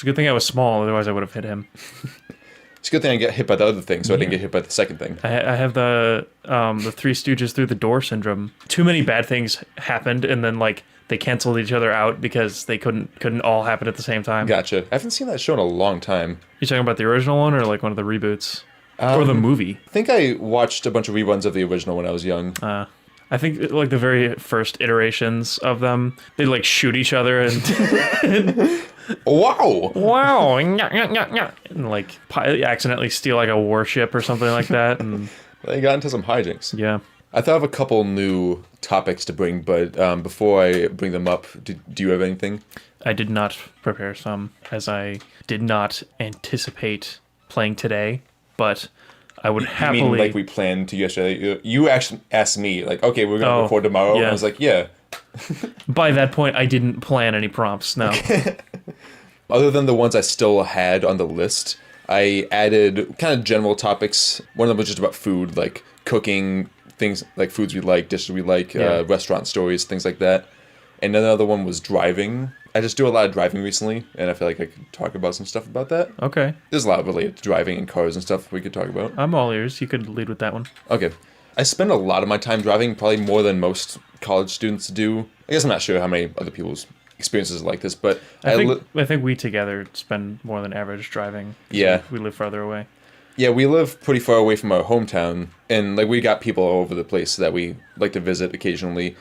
It's a good thing I was small, otherwise I would have hit him. It's a good thing I got hit by the other thing, so I didn't get hit by the second thing. I have the Three Stooges through the door syndrome. Too many bad things happened, and then like they canceled each other out because they couldn't all happen at the same time. Gotcha. I haven't seen that show in a long time. You talking about the original one or like one of the reboots? Or the movie? I think I watched a bunch of reruns of the original when I was young. I think like the very first iterations of them, they like shoot each other and Wow! and like accidentally steal like a warship or something like that. And They got into some hijinks. yeah, I thought of a couple new topics to bring, but before I bring them up, do you have anything? I did not prepare some, as I did not anticipate playing today, but I would happily... You mean like we planned to yesterday? You actually asked me, like, okay, we're going to record tomorrow? Yeah. And I was like, yeah. By that point, I didn't plan any prompts, no. Other than the ones I still had on the list, I added kind of general topics. One of them was just about food, like cooking, things like foods we like, dishes we like, restaurant stories, things like that. And another one was driving. I just do a lot of driving recently, and I feel like I could talk about some stuff about that. Okay. There's a lot related to driving and cars and stuff we could talk about. I'm all ears. You could lead with that one. Okay. I spend a lot of my time driving, probably more than most college students do. I guess I'm not sure how many other people's experiences are like this, but I think we together spend more than average driving. Yeah. We live farther away. Yeah, we live pretty far away from our hometown, and like we got people all over the place that we like to visit occasionally.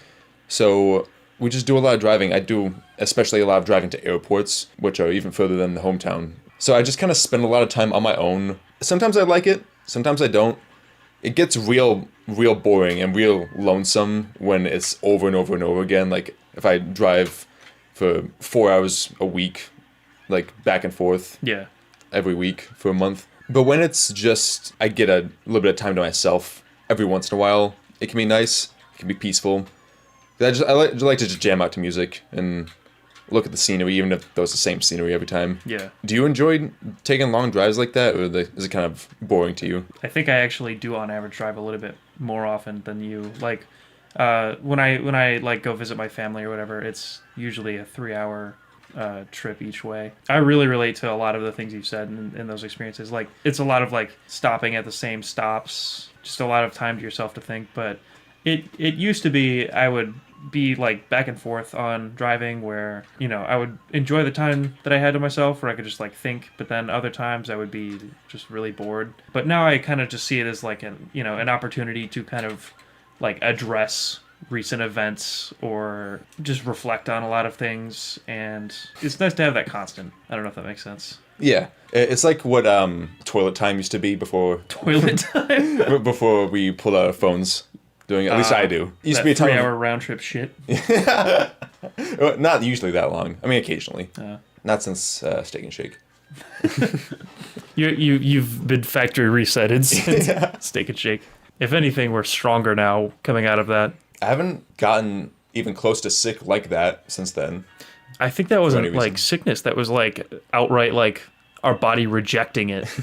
So we just do a lot of driving. I do especially a lot of driving to airports, which are even further than the hometown. So I just kind of spend a lot of time on my own. Sometimes I like it, sometimes I don't. It gets real boring and real lonesome when it's over and over and over again. Like if I drive for 4 hours a week, like back and forth every week for a month. But when it's just, I get a little bit of time to myself every once in a while, it can be nice, it can be peaceful. I like to just jam out to music and look at the scenery, even if it's the same scenery every time. Yeah. Do you enjoy taking long drives like that, or is it kind of boring to you? I think I actually do on average drive a little bit more often than you. Like, when I like go visit my family or whatever, it's usually a 3-hour trip each way. I really relate to a lot of the things you've said in those experiences. Like, it's a lot of like stopping at the same stops, just a lot of time to yourself to think. But it used to be I would be like back and forth on driving where, you know, I would enjoy the time that I had to myself where I could just like think, but then other times I would be just really bored. But now I kind of just see it as like an opportunity to kind of like address recent events or just reflect on a lot of things, and it's nice to have that constant. I don't know if that makes sense. Yeah, it's like what toilet time used to be before Toilet time? before we pulled out our phones. Doing it. At least I do. It used to be a time 3-hour round trip shit. Not usually that long. I mean, occasionally. Not since Steak and Shake. You've been factory resetted since Steak and Shake. If anything, we're stronger now coming out of that. I haven't gotten even close to sick like that since then. I think that wasn't like sickness. That was like outright like our body rejecting it.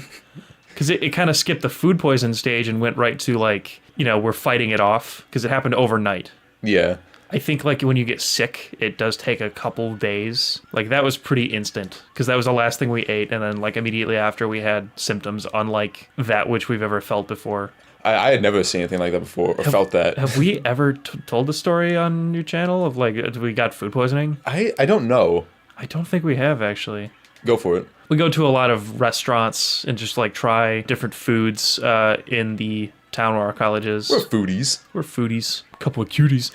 Because it kind of skipped the food poison stage and went right to like, you know, we're fighting it off because it happened overnight. Yeah. I think like when you get sick, it does take a couple days. Like that was pretty instant because that was the last thing we ate. And then like immediately after we had symptoms unlike that which we've ever felt before. I had never seen anything like that before or felt that. Have we ever told the story on your channel of like we got food poisoning? I don't know. I don't think we have actually. Go for it. We go to a lot of restaurants and just like try different foods in the town where our college is. We're foodies. We're foodies. A couple of cuties.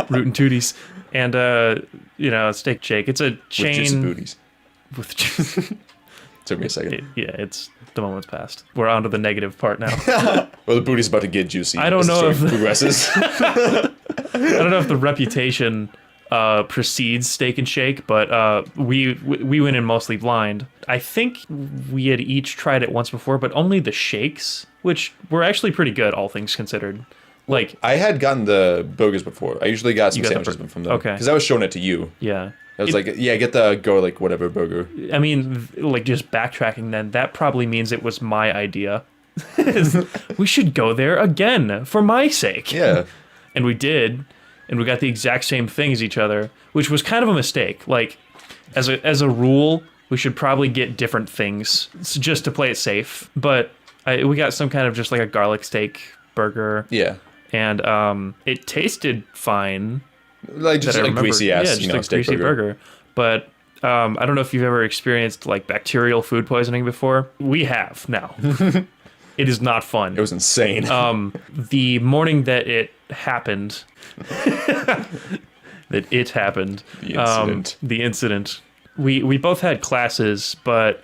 Rootin' tooties. And, you know, Steak Shake. It's a chain. With juicy booties. With Took me a second. It's the moment's passed. We're on to the negative part now. Well, the booty's about to get juicy. I don't know if progresses. I don't know if the reputation precedes Steak and Shake, but we went in mostly blind. I think we had each tried it once before, but only the shakes, which were actually pretty good, all things considered. Like I had gotten the burgers before. I usually got some sandwiches from them. Okay. Because I was showing it to you. Yeah. I was like, yeah, get the garlic whatever burger. I mean, like just backtracking then, that probably means it was my idea. We should go there again for my sake. Yeah. And we did. And we got the exact same thing as each other, which was kind of a mistake. Like, as a rule, we should probably get different things just to play it safe. But we got some kind of just like a garlic steak burger. Yeah. And it tasted fine. Like just like greasy ass, yeah, just a steak greasy burger. But I don't know if you've ever experienced like bacterial food poisoning before. We have now. It is not fun. It was insane. The morning that it happened, the incident. We both had classes, but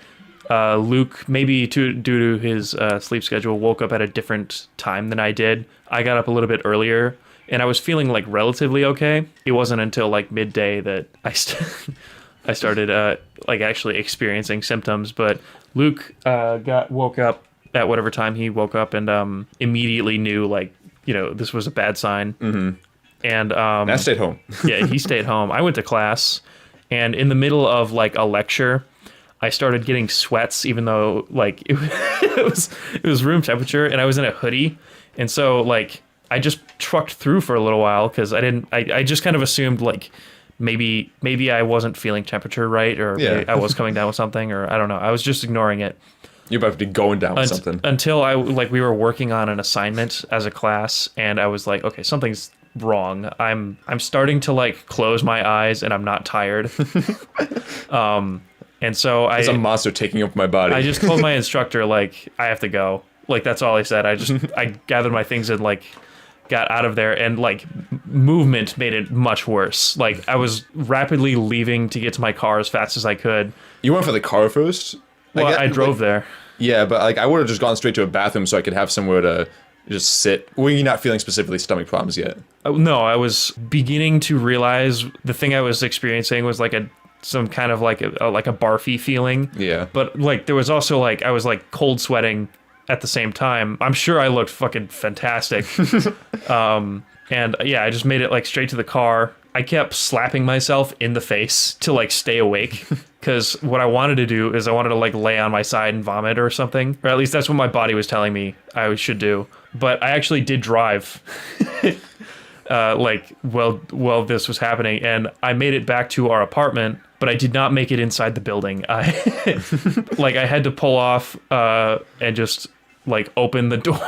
Luke, maybe due to his sleep schedule, woke up at a different time than I did. I got up a little bit earlier, and I was feeling like relatively okay. It wasn't until like midday that I started like actually experiencing symptoms. But Luke woke up at whatever time he woke up, and immediately knew like this was a bad sign. Mm-hmm. And I stayed home. Yeah, he stayed home. I went to class, and in the middle of like a lecture, I started getting sweats, even though like it was room temperature, and I was in a hoodie, and so like I just trucked through for a little while because I just kind of assumed like maybe I wasn't feeling temperature right, or maybe I was coming down with something, or I don't know. I was just ignoring it. You're about to be going down with something. Until we were working on an assignment as a class, and I was like, okay, something's wrong. I'm starting to like close my eyes, and I'm not tired. And so there's a monster taking over my body. I just told my instructor like I have to go. Like that's all I said. I gathered my things and like got out of there, and like movement made it much worse. Like I was rapidly leaving to get to my car as fast as I could. You went for the car first? Well, I drove there. Yeah, but like I would have just gone straight to a bathroom so I could have somewhere to just sit. Were you not feeling specifically stomach problems yet? No, I was beginning to realize the thing I was experiencing was like some kind of like a barfy feeling. Yeah. But like there was also like I was like cold sweating at the same time. I'm sure I looked fucking fantastic. And yeah, I just made it like straight to the car. I kept slapping myself in the face to like stay awake, because what I wanted to do is I wanted to like lay on my side and vomit or something, or at least that's what my body was telling me I should do. But I actually did drive while this was happening, and I made it back to our apartment, but I did not make it inside the building. I had to pull off and just like open the door.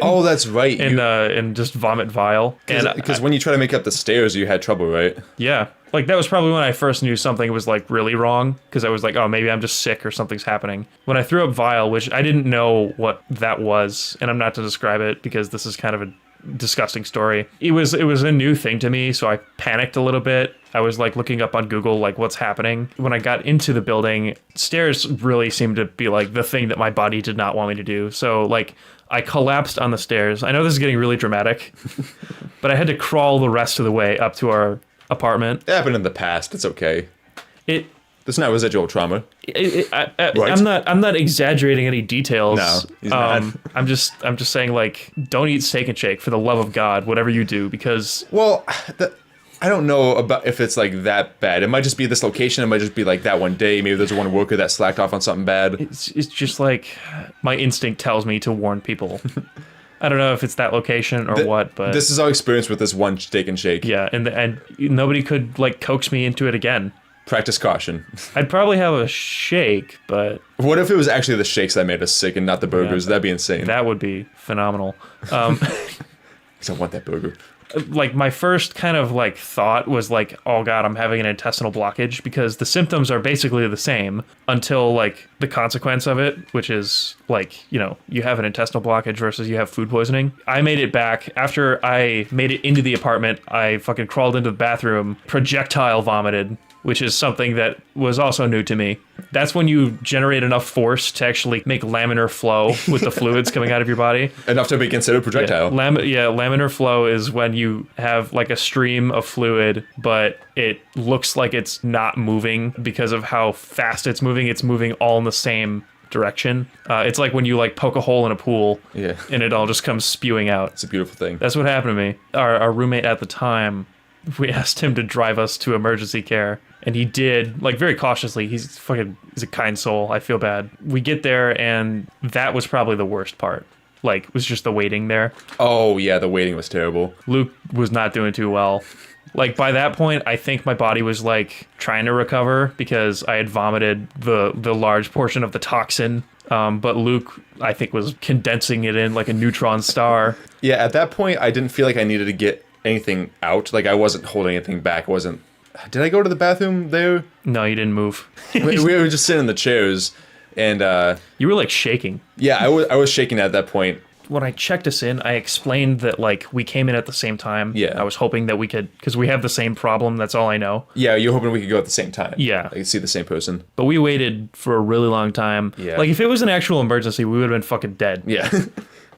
Oh, that's right. And just vomit vile. Because when you try to make up the stairs, you had trouble, right? Yeah. Like that was probably when I first knew something was like really wrong, because I was like, oh, maybe I'm just sick or something's happening. When I threw up vile, which I didn't know what that was, and I'm not to describe it because this is kind of a disgusting story. It was a new thing to me, so I panicked a little bit. I was like looking up on Google like what's happening. When I got into the building, stairs really seemed to be like the thing that my body did not want me to do. So like I collapsed on the stairs. I know this is getting really dramatic, but I had to crawl the rest of the way up to our apartment. It happened in the past. It's okay. There's no residual trauma. Right? I'm not exaggerating any details. No, he's not. I'm just saying like don't eat Steak and Shake for the love of God, whatever you do, because I don't know about if it's like that bad. It might just be this location. It might just be like that one day. Maybe there's one worker that slacked off on something bad. It's just like my instinct tells me to warn people. I don't know if it's that location or what, but this is our experience with this one Steak and Shake. Yeah, and nobody could like coax me into it again. Practice caution. I'd probably have a shake, but what if it was actually the shakes that made us sick and not the burgers? That'd be insane. That would be phenomenal. Because I want that burger. Like my first kind of like thought was like, oh God, I'm having an intestinal blockage, because the symptoms are basically the same until like the consequence of it, which is like, you have an intestinal blockage versus you have food poisoning. I made it back. After I made it into the apartment, I fucking crawled into the bathroom, projectile vomited, which is something that was also new to me. That's when you generate enough force to actually make laminar flow with the fluids coming out of your body. Enough to be considered projectile. Laminar flow is when you have like a stream of fluid, but it looks like it's not moving because of how fast it's moving. It's moving all in the same direction. It's like when you like poke a hole in a pool, and it all just comes spewing out. It's a beautiful thing. That's what happened to me. Our roommate at the time, we asked him to drive us to emergency care, and he did, like very cautiously. He's a kind soul. I feel bad. We get there, and that was probably the worst part. Like, was just the waiting there. Oh yeah, the waiting was terrible. Luke was not doing too well. Like by that point, I think my body was like trying to recover because I had vomited the large portion of the toxin. But Luke, I think, was condensing it in like a neutron star. Yeah, at that point, I didn't feel like I needed to get anything out. Like I wasn't holding anything back. I wasn't. Did I go to the bathroom there? No, you didn't move. we were just sitting in the chairs, and you were like shaking. yeah, I was shaking at that point. When I checked us in, I explained that like we came in at the same time. Yeah. I was hoping that we could, because we have the same problem. That's all I know. Yeah, you're hoping we could go at the same time. Yeah. Like see the same person. But we waited for a really long time. Yeah. Like if it was an actual emergency, we would have been fucking dead. Yeah.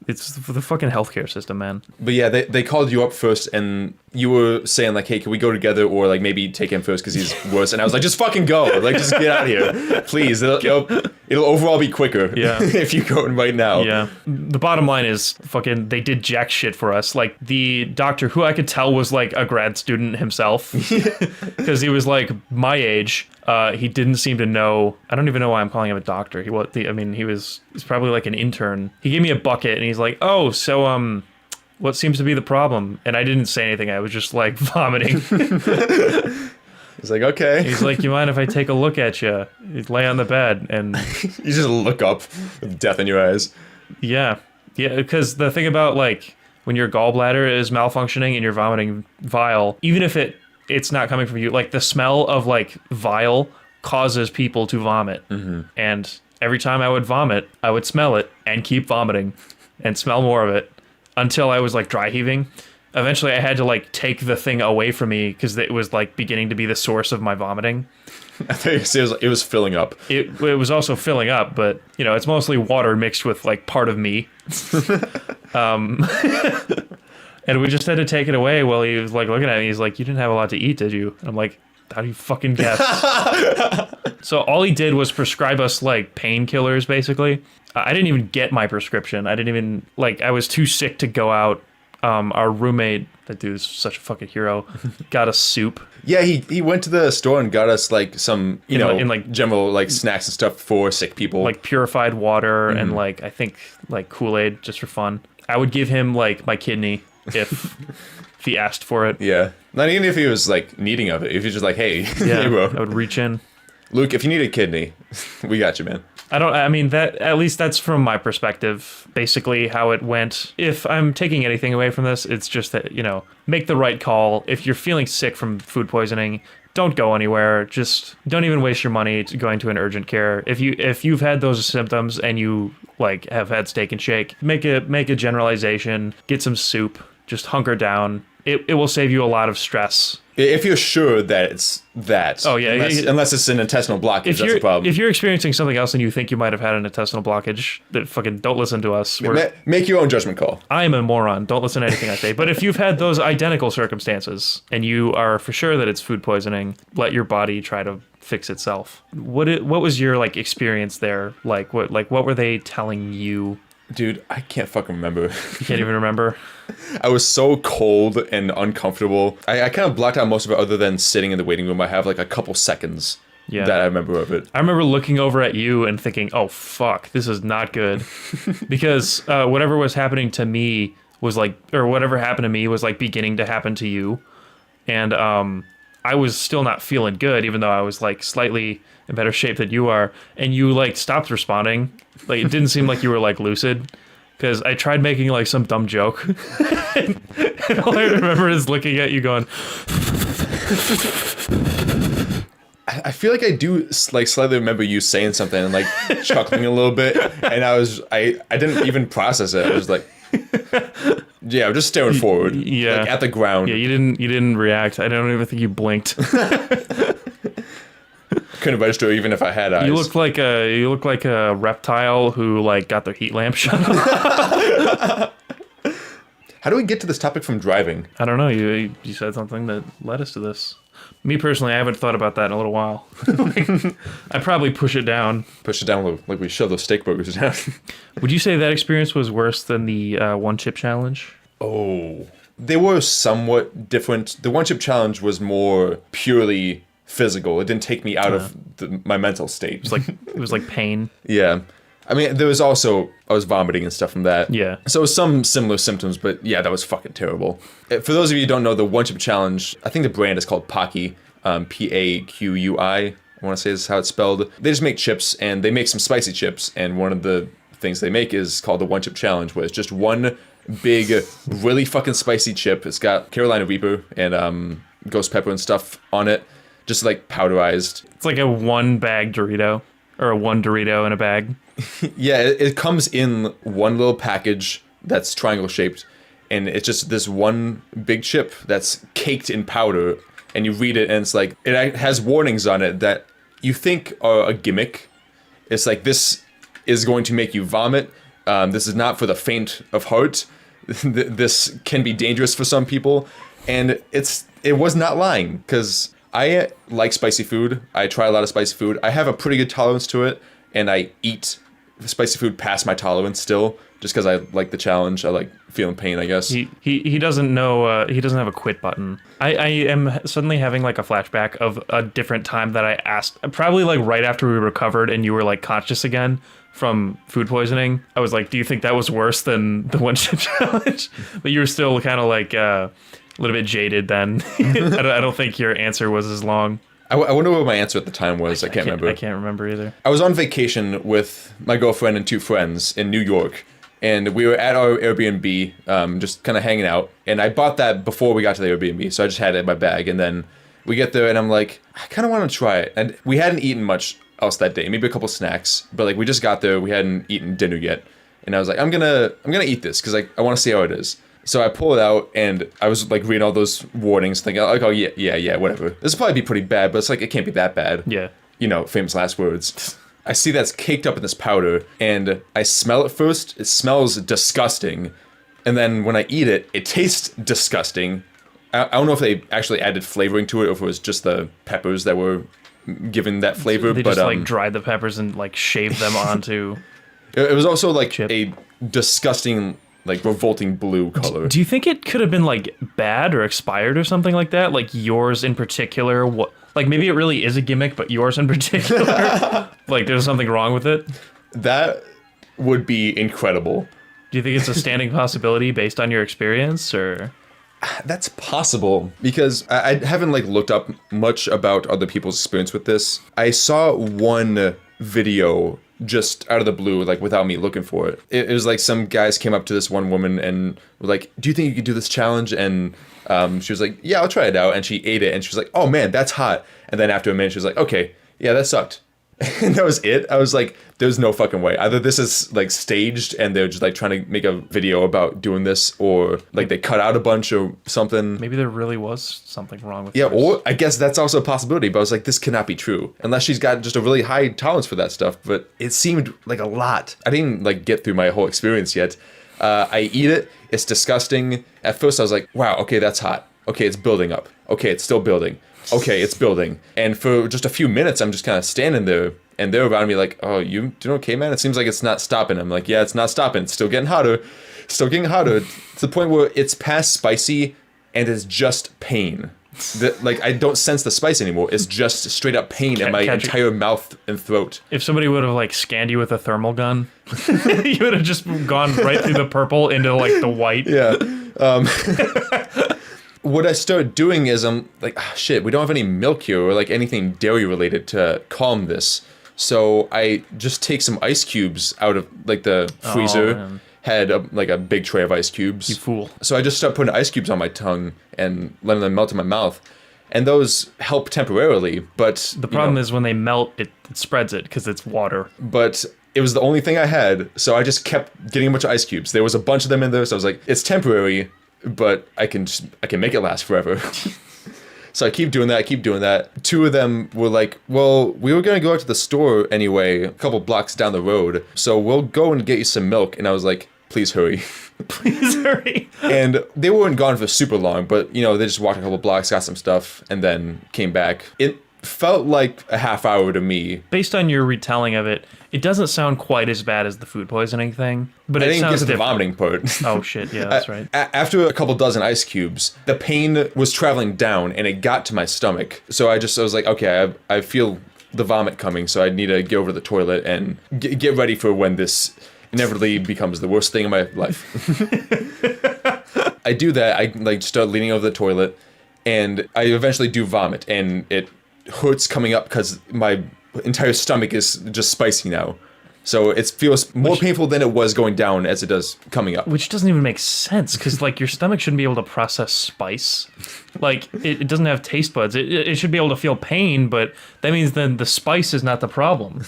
It's the fucking healthcare system, man. But yeah, they called you up first, and you were saying like, "Hey, can we go together, or like maybe take him first because he's worse?" And I was like, "Just fucking go! Like, just get out of here, please. It'll overall be quicker, Yeah. if you go right now." Yeah. The bottom line is fucking they did jack shit for us. Like the doctor, who I could tell was like a grad student himself, because he was like my age. He didn't seem to know. I don't even know why I'm calling him a doctor. He's probably like an intern. He gave me a bucket and he's like, "Oh, so what seems to be the problem?" And I didn't say anything. I was just like vomiting. It's like, okay. He's like, "You mind if I take a look at you?" He'd lay on the bed and You just look up with death in your eyes. yeah, because the thing about like when your gallbladder is malfunctioning and you're vomiting vile, even if it's not coming from you, like the smell of like vile causes people to vomit. Mm-hmm. And every time I would vomit, I would smell it and keep vomiting and smell more of it until I was like dry heaving. Eventually I had to like take the thing away from me because it was like beginning to be the source of my vomiting. I think it was filling up. It was also filling up, but you know, it's mostly water mixed with like part of me. And we just had to take it away while he was like looking at me. He's like, "You didn't have a lot to eat, did you?" And I'm like, "How do you fucking guess?" So all he did was prescribe us like painkillers, basically. I didn't even get my prescription. I was too sick to go out. Our roommate, that dude is such a fucking hero, got us soup. Yeah, he went to the store and got us like some, in like general like snacks and stuff for sick people. Like purified water and like, I think like Kool-Aid just for fun. I would give him like my kidney if he asked for it. Yeah. Not even if he was like needing of it. If he's just like, "Hey, Yeah, hey, bro. I would reach in. Luke, if you need a kidney, we got you, man." That at least that's from my perspective, basically how it went. If I'm taking anything away from this, it's just that, make the right call. If you're feeling sick from food poisoning, don't go anywhere. Just don't even waste your money going to an urgent care. If you've had those symptoms and you like have had Steak and Shake, make a generalization, get some soup, just hunker down. It will save you a lot of stress. If you're sure that it's that. Oh, yeah. Unless it's an intestinal blockage, that's the problem. If you're experiencing something else and you think you might have had an intestinal blockage, then fucking don't listen to us. Make your own judgment call. I am a moron. Don't listen to anything I say. But if you've had those identical circumstances and you are for sure that it's food poisoning, let your body try to fix itself. What was your like experience there? What were they telling you? Dude, I can't fucking remember. You can't even remember? I was so cold and uncomfortable. I kind of blocked out most of it other than sitting in the waiting room. I have like a couple seconds that I remember of it. I remember looking over at you and thinking, "Oh, fuck, this is not good." Because whatever was happening to me was like, or whatever happened to me was like beginning to happen to you. And I was still not feeling good, even though I was like slightly in better shape than you are. And you like stopped responding. Like it didn't seem like you were like lucid. Because I tried making like some dumb joke. and all I remember is looking at you going. I feel like I do like slightly remember you saying something and like chuckling a little bit. And I didn't even process it. I was like, yeah, I'm just staring forward. Yeah. Like at the ground. Yeah, you didn't react. I don't even think you blinked. Couldn't register even if I had eyes. You look like a reptile who like got their heat lamp shut off. How do we get to this topic from driving? I don't know. You said something that led us to this. Me personally, I haven't thought about that in a little while. I'd probably push it down. Push it down like we shove those steak burgers down. Would you say that experience was worse than the one chip challenge? Oh, they were somewhat different. The one chip challenge was more purely physical. It didn't take me out of my mental state. It was like pain. Yeah. I mean, there was also, I was vomiting and stuff from that. Yeah. So some similar symptoms, but yeah, that was fucking terrible. For those of you who don't know, the One Chip Challenge, I think the brand is called Paqui, Paqui. I want to say this is how it's spelled. They just make chips, and they make some spicy chips, and one of the things they make is called the One Chip Challenge, where it's just one big, really fucking spicy chip. It's got Carolina Reaper and ghost pepper and stuff on it, just like powderized. It's like a one bag Dorito, or a one Dorito in a bag. Yeah, it comes in one little package that's triangle shaped, and it's just this one big chip that's caked in powder, and you read it, and it's like, it has warnings on it that you think are a gimmick. It's like, this is going to make you vomit. This is not for the faint of heart. This can be dangerous for some people, and it was not lying, because I like spicy food. I try a lot of spicy food. I have a pretty good tolerance to it, and I eat spicy food past my tolerance still, just because I like the challenge. I like feeling pain, I guess. He doesn't know, he doesn't have a quit button. I am suddenly having like a flashback of a different time that I asked, probably like right after we recovered and you were like conscious again from food poisoning. I was like, do you think that was worse than the One Chip Challenge? But you were still kind of like a little bit jaded then. I don't think your answer was as long. I wonder what my answer at the time was. I can't remember. I can't remember either. I was on vacation with my girlfriend and two friends in New York, and we were at our Airbnb, just kind of hanging out. And I bought that before we got to the Airbnb, so I just had it in my bag. And then we get there, and I'm like, I kind of want to try it. And we hadn't eaten much else that day, maybe a couple snacks, but like we just got there, we hadn't eaten dinner yet. And I was like, I'm gonna eat this because like I want to see how it is. So I pull it out, and I was like reading all those warnings, thinking like, oh yeah, whatever. This will probably be pretty bad, but it's like, it can't be that bad. Yeah. You know, famous last words. I see that's caked up in this powder, and I smell it first. It smells disgusting. And then when I eat it, it tastes disgusting. I don't know if they actually added flavoring to it, or if it was just the peppers that were given that flavor. They just like dried the peppers and like shaved them onto. It was also like chip. A disgusting, like revolting blue color. Do you think it could have been like bad or expired or something like that? Like yours in particular? What? Like maybe it really is a gimmick, but yours in particular, like there's something wrong with it. That would be incredible. Do you think it's a standing possibility based on your experience, or? That's possible, because I haven't like looked up much about other people's experience with this. I saw one video just out of the blue, like without me looking for it. It was like some guys came up to this one woman and were like, do you think you could do this challenge? And she was like, yeah, I'll try it out. And she ate it, and she was like, oh man, that's hot. And then after a minute, she was like, okay, yeah, that sucked. And that was it. I was like, there's no fucking way. Either this is like staged and they're just like trying to make a video about doing this, or like they cut out a bunch or something. Maybe there really was something wrong with Yeah, yours. or I guess that's also a possibility, but I was like, this cannot be true. Unless she's got just a really high tolerance for that stuff, but it seemed like a lot. I didn't like get through my whole experience yet. I eat it. It's disgusting. At first I was like, wow, okay, that's hot. Okay, it's building up. Okay, it's still building. Okay, it's building. And for just a few minutes, I'm just kind of standing there, and they're around me like, oh, you doing okay, man? It seems like it's not stopping. I'm like, yeah, it's not stopping. It's still getting hotter. Still getting hotter. To the point where it's past spicy, and it's just pain. Like, I don't sense the spice anymore. It's just straight up pain in my entire mouth and throat. If somebody would have like scanned you with a thermal gun, you would have just gone right through the purple into like the white. Yeah. What I started doing is I'm like, oh, shit, we don't have any milk here or like anything dairy related to calm this. So I just take some ice cubes out of like the freezer, had like a big tray of ice cubes. You fool. So I just start putting ice cubes on my tongue and letting them melt in my mouth. And those help temporarily, but... The problem is when they melt, it spreads it because it's water. But it was the only thing I had, so I just kept getting a bunch of ice cubes. There was a bunch of them in there, so I was like, it's temporary, but I can make it last forever. So I keep doing that. Two of them were like, well, we were going to go out to the store anyway, a couple blocks down the road, so we'll go and get you some milk. And I was like, please hurry. Please hurry. And they weren't gone for super long, but, they just walked a couple blocks, got some stuff, and then came back. It felt like a half hour to me. Based on your retelling of it, it doesn't sound quite as bad as the food poisoning thing, but it sounds different. I didn't get to the vomiting part. Oh shit, yeah, that's right. After a couple dozen ice cubes, the pain was traveling down and it got to my stomach. So I was like, okay, I feel the vomit coming, so I need to get over to the toilet and get ready for when this inevitably becomes the worst thing in my life. I do that. I like start leaning over the toilet, and I eventually do vomit, and it hurts coming up because my entire stomach is just spicy now. So it feels more painful than it was going down as it does coming up. Which doesn't even make sense, because like your stomach shouldn't be able to process spice. Like it doesn't have taste buds. It should be able to feel pain, but that means then the spice is not the problem.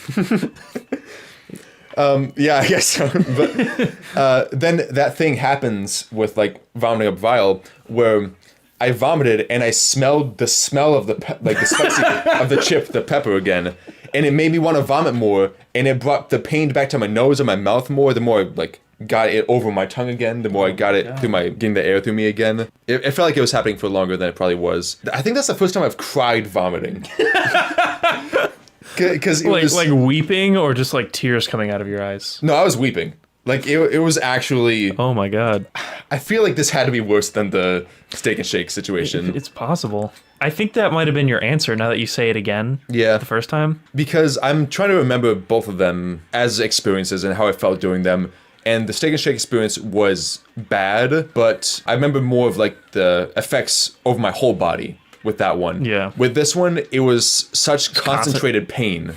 Yeah, I guess so. But then that thing happens with like vomiting up bile, where I vomited and I smelled the smell of the spicy of the chip, the pepper again, and it made me want to vomit more, and it brought the pain back to my nose and my mouth more. The more I like got it over my tongue again, the more I got it through getting the air through me again. It felt like it was happening for longer than it probably was. I think that's the first time I've cried vomiting. Because like weeping, or just like tears coming out of your eyes? No, I was weeping. Like it was actually. Oh my god! I feel like this had to be worse than the Steak and Shake situation. It's possible. I think that might have been your answer. Now that you say it again, yeah, the first time. Because I'm trying to remember both of them as experiences and how I felt doing them. And the Steak and Shake experience was bad, but I remember more of like the effects over my whole body with that one. Yeah. With this one, it was such concentrated pain.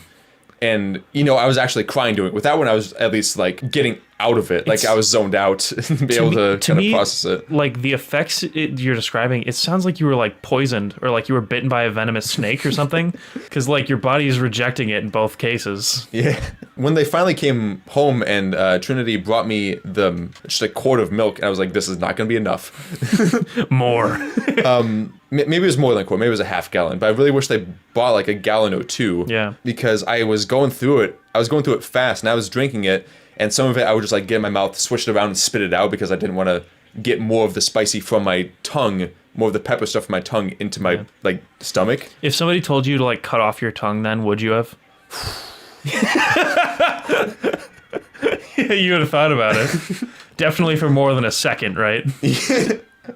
And, you know, I was actually crying doing it. With that one, I was at least, like, getting out of it. Like, I was zoned out and be able to kind of process it. Like, the effects you're describing, it sounds like you were, like, poisoned or, like, you were bitten by a venomous snake or something. Because, like, your body is rejecting it in both cases. Yeah. When they finally came home and Trinity brought me just a quart of milk, and I was like, this is not going to be enough. More. Maybe it was more than a quart. Maybe it was a half gallon. But I really wish they bought like a gallon or two. Yeah. Because I was going through it. I was going through it fast, and I was drinking it. And some of it I would just like get in my mouth, switch it around, and spit it out because I didn't want to get more of the spicy from my tongue, more of the pepper stuff from my tongue into my like stomach. If somebody told you to like cut off your tongue, then would you have? You would have thought about it. Definitely for more than a second, right?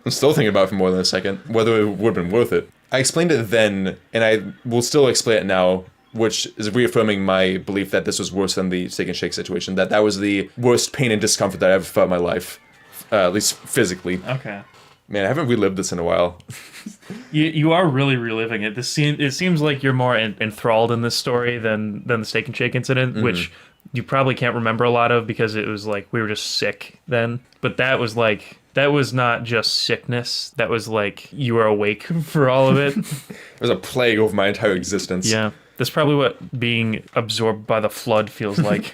I'm still thinking about it for more than a second, whether it would have been worth it. I explained it then, and I will still explain it now, which is reaffirming my belief that this was worse than the Steak and Shake situation, that was the worst pain and discomfort that I ever felt in my life, at least physically. Okay. Man, I haven't relived this in a while. You are really reliving it. It seems like you're more enthralled in this story than the Steak and Shake incident, which you probably can't remember a lot of because it was like we were just sick then. But that was not just sickness. That was like you were awake for all of it. It was a plague over my entire existence. Yeah. That's probably what being absorbed by the flood feels like.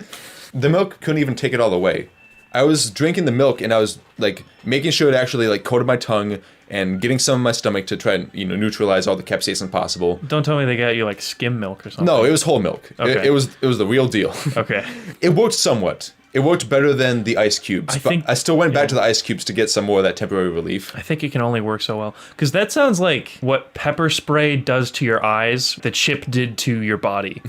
The milk couldn't even take it all away. I was drinking the milk and I was like making sure it actually like coated my tongue and getting some of my stomach to try and, you know, neutralize all the capsaicin possible. Don't tell me they got you like skim milk or something. No, it was whole milk. Okay. It was the real deal. Okay. It worked somewhat. It worked better than the ice cubes, but I still went back to the ice cubes to get some more of that temporary relief. I think it can only work so well. Because that sounds like what pepper spray does to your eyes, the chip did to your body.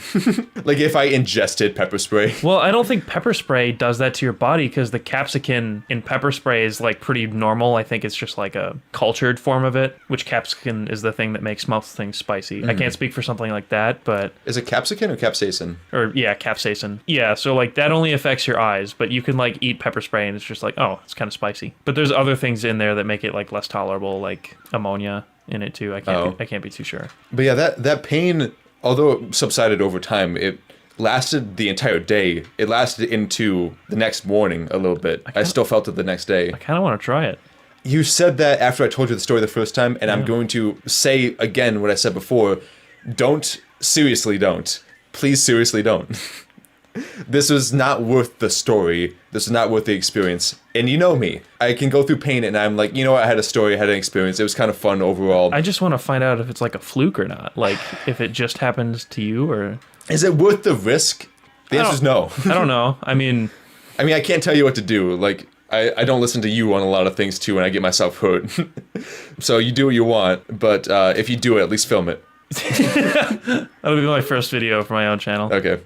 Like if I ingested pepper spray. Well, I don't think pepper spray does that to your body because the capsicum in pepper spray is like pretty normal. I think it's just like a cultured form of it, which capsicum is the thing that makes most things spicy. I can't speak for something like that, but... Is it capsicum or capsaicin? Or, yeah, capsaicin. Yeah, so like that only affects your eyes, but you can like eat pepper spray and it's just like, oh, it's kind of spicy. But there's other things in there that make it like less tolerable, like ammonia in it too. I can't be too sure. But yeah, that pain, although it subsided over time, it lasted the entire day. It lasted into the next morning a little bit. I still felt it the next day. I kind of want to try it. You said that after I told you the story the first time, and I'm going to say again what I said before. Seriously don't. Please seriously don't. This was not worth the story. This was not worth the experience. And you know me. I can go through pain and I'm like, you know what? I had a story, I had an experience. It was kind of fun overall. I just want to find out if it's like a fluke or not. Like, if it just happens to you or... Is it worth the risk? The answer is no. I don't know. I mean, I can't tell you what to do. Like, I don't listen to you on a lot of things too and I get myself hurt. So you do what you want, but if you do it, at least film it. That'll be my first video for my own channel. Okay.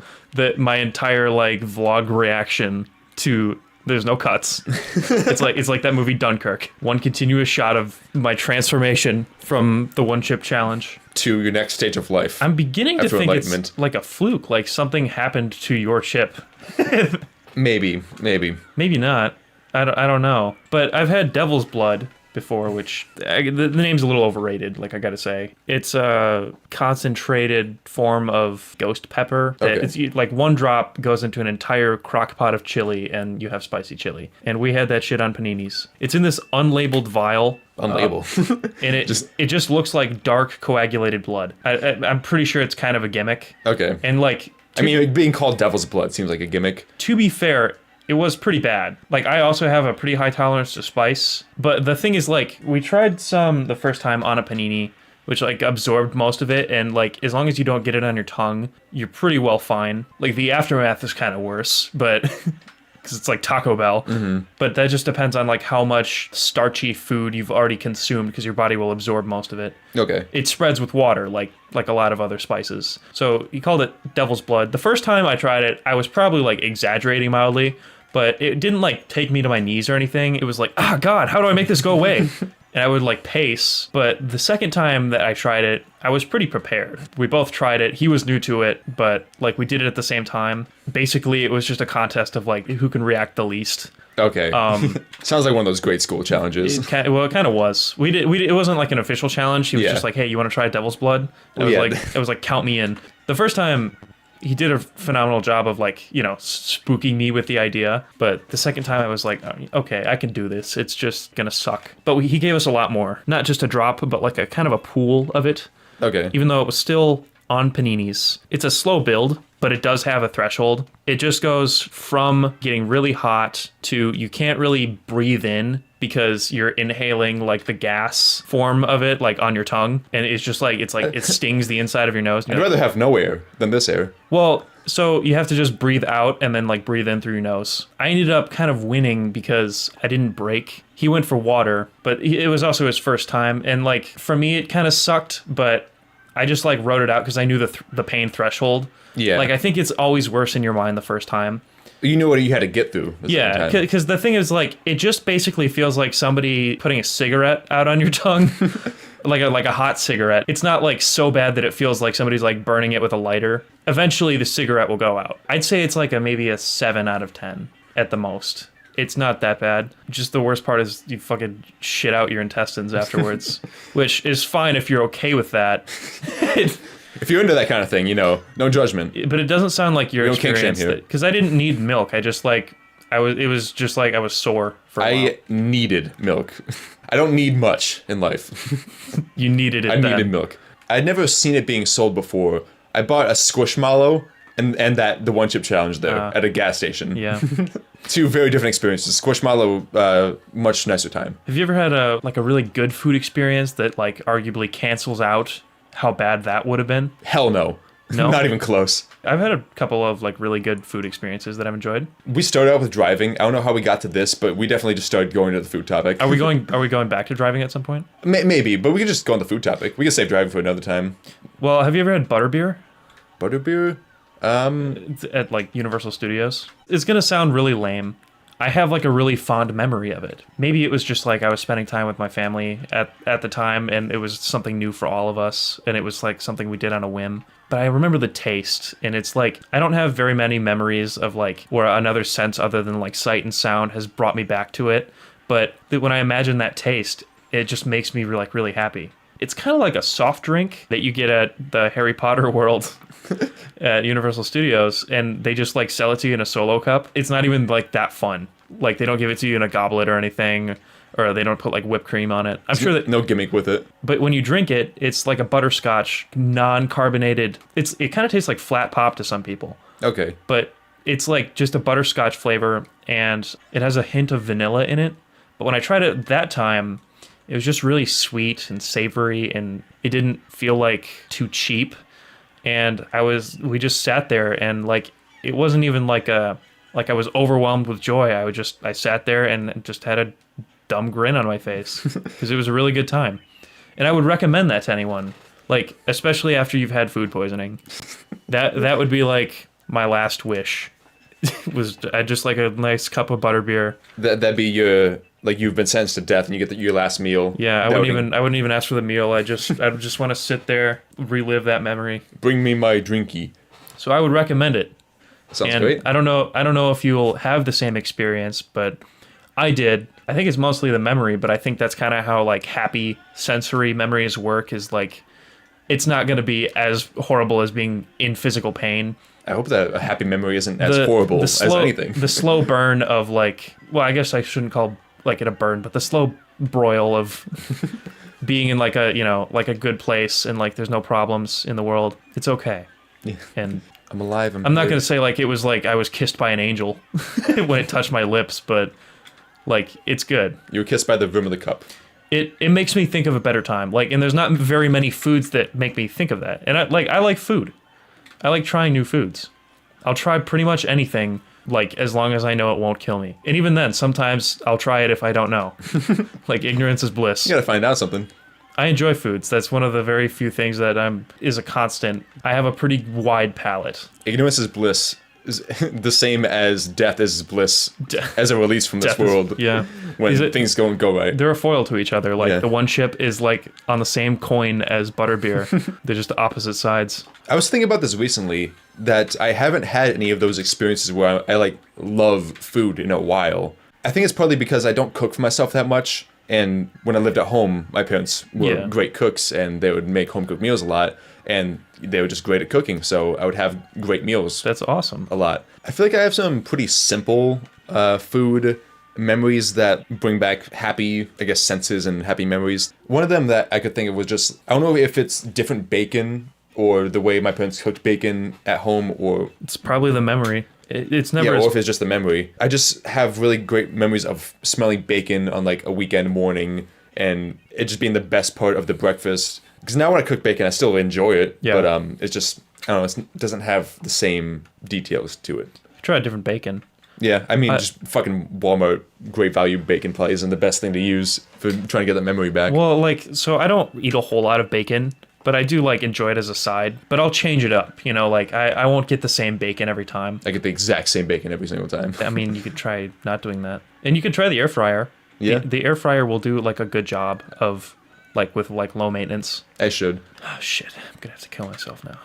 My entire like vlog reaction to There's no cuts. It's like that movie Dunkirk. One continuous shot of my transformation from the one chip challenge to your next stage of life. I'm beginning to After think enlightenment. it's like a fluke, like something happened to your chip. Maybe. Maybe not. I don't know. But I've had Devil's Blood before, which the name's a little overrated, like I gotta say. It's a concentrated form of ghost pepper. Okay. It's like one drop goes into an entire crock pot of chili, and you have spicy chili. And we had that shit on paninis. It's in this unlabeled vial. Unlabeled. And it just looks like dark coagulated blood. I'm pretty sure it's kind of a gimmick. Okay. And like... I mean, being called Devil's Blood seems like a gimmick. To be fair, it was pretty bad. Like, I also have a pretty high tolerance to spice. But the thing is, like, we tried some the first time on a panini, which, like, absorbed most of it. And, like, as long as you don't get it on your tongue, you're pretty well fine. Like, the aftermath is kind of worse, but... because it's like Taco Bell. Mm-hmm. But that just depends on, like, how much starchy food you've already consumed, because your body will absorb most of it. Okay. It spreads with water, like a lot of other spices. So he called it Devil's Blood. The first time I tried it, I was probably, like, exaggerating mildly, but it didn't, like, take me to my knees or anything. It was like, God, how do I make this go away? And I would, like, pace. But the second time that I tried it, I was pretty prepared. We both tried it. He was new to it, but, like, we did it at the same time. Basically, it was just a contest of, like, who can react the least. Okay. Sounds like one of those grade school challenges. It kind of was. It wasn't like an official challenge. He was just like, "Hey, you want to try Devil's Blood?" And I was like, "Count me in." The first time, he did a phenomenal job of, like, you know, spooking me with the idea. But the second time, I was like, "Okay, I can do this. It's just gonna suck." But he gave us a lot more, not just a drop, but like a kind of a pool of it. Okay. Even though it was still on paninis, it's a slow build, but it does have a threshold. It just goes from getting really hot to you can't really breathe in because you're inhaling, like, the gas form of it, like, on your tongue. And it's just like, it stings the inside of your nose. I'd rather have no air than this air. Well, so you have to just breathe out and then, like, breathe in through your nose. I ended up kind of winning because I didn't break. He went for water, but it was also his first time. And, like, for me, it kind of sucked, but I just, like, wrote it out because I knew the pain threshold. Yeah. Like, I think it's always worse in your mind the first time. You knew what you had to get through. Yeah, because the thing is, like, it just basically feels like somebody putting a cigarette out on your tongue. like a hot cigarette. It's not, like, so bad that it feels like somebody's, like, burning it with a lighter. Eventually, the cigarette will go out. I'd say it's like maybe a 7 out of 10 at the most. It's not that bad. Just the worst part is you fucking shit out your intestines afterwards, which is fine if you're okay with that. If you're into that kind of thing, you know, no judgment. But it doesn't sound like you're experienced it, because I didn't need milk. I just, like, it was just like I was sore for a while. I needed milk. I don't need much in life. You needed it. I needed milk. I'd never seen it being sold before. I bought a Squishmallow and the one chip challenge there at a gas station. Yeah. Two very different experiences. Squishmallow, much nicer time. Have you ever had a really good food experience that, like, arguably cancels out how bad that would have been? Hell no. No? Not even close. I've had a couple of, like, really good food experiences that I've enjoyed. We started out with driving. I don't know how we got to this, but we definitely just started going to the food topic. Are we going back to driving at some point? Maybe, but we can just go on the food topic. We can save driving for another time. Well, have you ever had butterbeer? Butterbeer? At, like, Universal Studios? It's gonna sound really lame. I have, like, a really fond memory of it. Maybe it was just, like, I was spending time with my family at the time, and it was something new for all of us, and it was, like, something we did on a whim. But I remember the taste, and it's, like, I don't have very many memories of, like, where another sense other than, like, sight and sound has brought me back to it. But when I imagine that taste, it just makes me, like, really happy. It's kind of like a soft drink that you get at the Harry Potter world at Universal Studios, and they just, like, sell it to you in a solo cup. It's not even, like, that fun. Like, they don't give it to you in a goblet or anything, or they don't put, like, whipped cream on it. I'm sure that... No gimmick with it. But when you drink it, it's like a butterscotch, non-carbonated... It kind of tastes like flat pop to some people. Okay. But it's, like, just a butterscotch flavor, and it has a hint of vanilla in it. But when I tried it that time... It was just really sweet and savory, and it didn't feel, like, too cheap. And we just sat there, and, like, it wasn't even like I was overwhelmed with joy. I sat there and just had a dumb grin on my face because it was a really good time. And I would recommend that to anyone, like, especially after you've had food poisoning. That would be, like, my last wish. was just like a nice cup of butterbeer. That'd be your, like, you've been sentenced to death and you get your last meal. Yeah, I wouldn't even ask for the meal. I would just want to sit there, relive that memory. Bring me my drinky. So I would recommend it. Sounds And great. I don't know if you'll have the same experience, but I did. I think it's mostly the memory, but I think that's kind of how like happy sensory memories work, is like it's not going to be as horrible as being in physical pain. I hope that a happy memory isn't as horrible as anything. The slow burn of like, well, I guess I shouldn't call like it a burn, but the slow broil of being in like a, you know, like a good place and like there's no problems in the world. It's okay. Yeah. And I'm alive. I'm not going to say like it was like I was kissed by an angel when it touched my lips, but like it's good. You were kissed by the rim of the cup. It makes me think of a better time. Like, and there's not very many foods that make me think of that. And I like food. I like trying new foods. I'll try pretty much anything, like, as long as I know it won't kill me. And even then, sometimes I'll try it if I don't know. Like, ignorance is bliss. You gotta find out something. I enjoy foods. That's one of the very few things that is a constant. I have a pretty wide palate. Ignorance is bliss. Is the same as death is bliss as a release from this world. Yeah. When things don't go right. They're a foil to each other. Like, the one ship is, like, on the same coin as butterbeer. They're just opposite sides. I was thinking about this recently, that I haven't had any of those experiences where I like, love food in a while. I think it's partly because I don't cook for myself that much. And when I lived at home, my parents were great cooks, and they would make home-cooked meals a lot. And they were just great at cooking, so I would have great meals. That's awesome. A lot. I feel like I have some pretty simple food memories that bring back happy, I guess, senses and happy memories. One of them that I could think of was just, I don't know if it's different bacon or the way my parents cooked bacon at home, or... It's probably the memory. It's never... Yeah, or if it's just the memory. I just have really great memories of smelling bacon on, like, a weekend morning, and it just being the best part of the breakfast. Because now when I cook bacon, I still enjoy it, but it's just, I don't know, it doesn't have the same details to it. Try a different bacon. Yeah, I mean, just fucking Walmart great value bacon probably isn't the best thing to use for trying to get that memory back. Well, like, so I don't eat a whole lot of bacon, but I do, like, enjoy it as a side. But I'll change it up, you know, like, I won't get the same bacon every time. I get the exact same bacon every single time. I mean, you could try not doing that. And you could try the air fryer. Yeah. The air fryer will do, like, a good job of... like with like low maintenance. I should. Oh shit! I'm gonna have to kill myself now.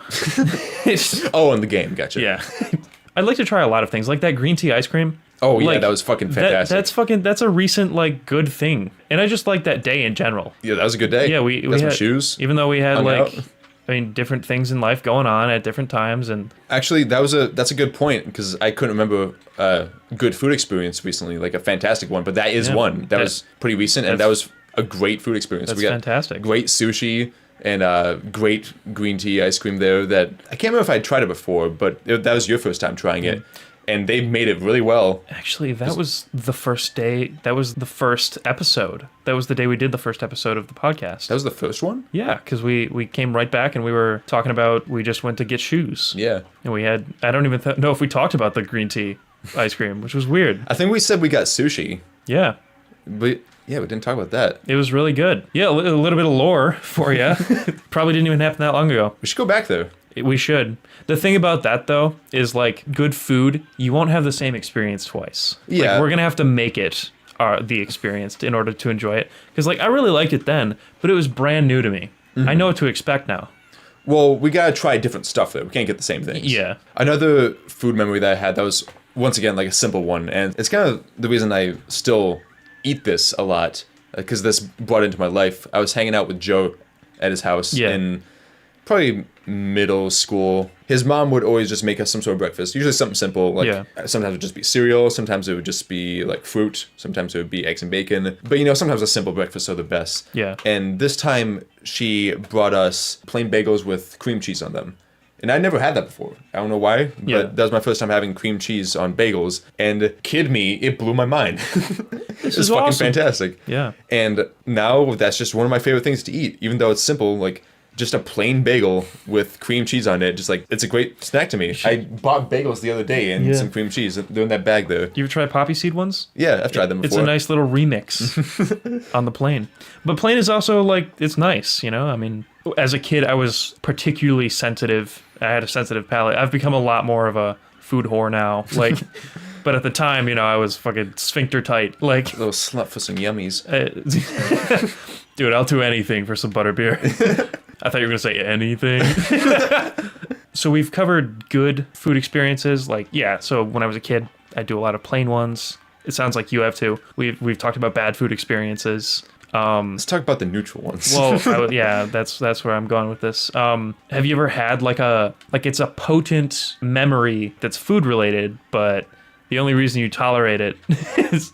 Oh, in the game, gotcha. Yeah, I'd like to try a lot of things, like that green tea ice cream. Oh yeah, like, that was fucking fantastic. That's a recent like good thing, and I just like that day in general. Yeah, that was a good day. Yeah, we got some had, shoes. Even though we had hung like, out. I mean, different things in life going on at different times, and actually that's a good point, because I couldn't remember a good food experience recently, like a fantastic one, but that is one that was pretty recent, and that was a great food experience. That's we got fantastic. Great sushi and great green tea ice cream there that I can't remember if I'd tried it before, but that was your first time trying it. And they made it really well. Actually, that was the first day. That was the first episode. That was the day we did the first episode of the podcast. That was the first one? Yeah, because we came right back and we were talking about, we just went to get shoes. Yeah. And we had, I don't even know if we talked about the green tea ice cream, which was weird. I think we said we got sushi. Yeah. But yeah, we didn't talk about that. It was really good. Yeah, a little bit of lore for you. Probably didn't even happen that long ago. We should go back there. We should. The thing about that, though, is like good food, you won't have the same experience twice. Yeah. Like, we're going to have to make it the experience in order to enjoy it. Because like I really liked it then, but it was brand new to me. Mm-hmm. I know what to expect now. Well, we got to try different stuff, though. We can't get the same things. Yeah. Another food memory that I had that was, once again, like a simple one. And it's kind of the reason I still eat this a lot, because this brought into my life. I was hanging out with Joe at his house in probably middle school. His mom would always just make us some sort of breakfast, usually something simple, like sometimes it would just be cereal, sometimes it would just be like fruit, sometimes it would be eggs and bacon, but you know, sometimes a simple breakfast are the best. Yeah. And this time she brought us plain bagels with cream cheese on them. And I never had that before. I don't know why, but that was my first time having cream cheese on bagels. And kid me, it blew my mind. This is fucking awesome. Fantastic. Yeah. And now that's just one of my favorite things to eat, even though it's simple, like just a plain bagel with cream cheese on it. Just like, it's a great snack to me. I bought bagels the other day and some cream cheese. They're in that bag there. You ever try poppy seed ones? Yeah, I've tried them before. It's a nice little remix on the plain. But plain is also like, it's nice, you know? I mean, as a kid, I was particularly sensitive. I had a sensitive palate. I've become a lot more of a food whore now. Like, but at the time, I was fucking sphincter tight. Like, A little slut for some yummies. dude, I'll do anything for some butterbeer. I thought you were gonna say anything. So we've covered good food experiences. Like, yeah. So when I was a kid, I do a lot of plain ones. It sounds like you have too. We've talked about bad food experiences. Let's talk about the neutral ones. Well, yeah, that's where I'm going with this. Have you ever had like it's a potent memory that's food related, but the only reason you tolerate it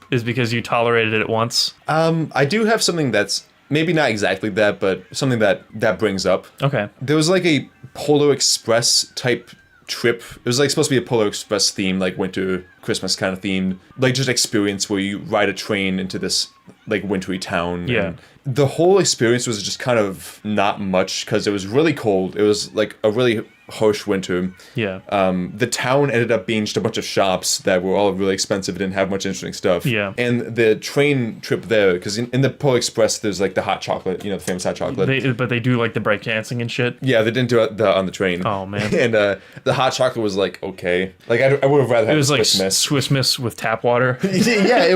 is because you tolerated it once? I do have something that's maybe not exactly that, but something that brings up. Okay. There was like a Polar Express type trip. It was like supposed to be a Polar Express theme, like winter Christmas kind of theme, like just experience where you ride a train into this like wintry town. Yeah. And the whole experience was just kind of not much because it was really cold. It was like a really harsh winter. Yeah. The town ended up being just a bunch of shops that were all really expensive, didn't have much interesting stuff. Yeah. And the train trip there, because in the Polar Express, there's like the hot chocolate, the famous hot chocolate. But they do like the break dancing and shit. Yeah, they didn't do it on the train. Oh, man. And the hot chocolate was like, okay. Like, I would have rather had It was like Swiss Miss. Swiss Miss with tap water. Yeah, it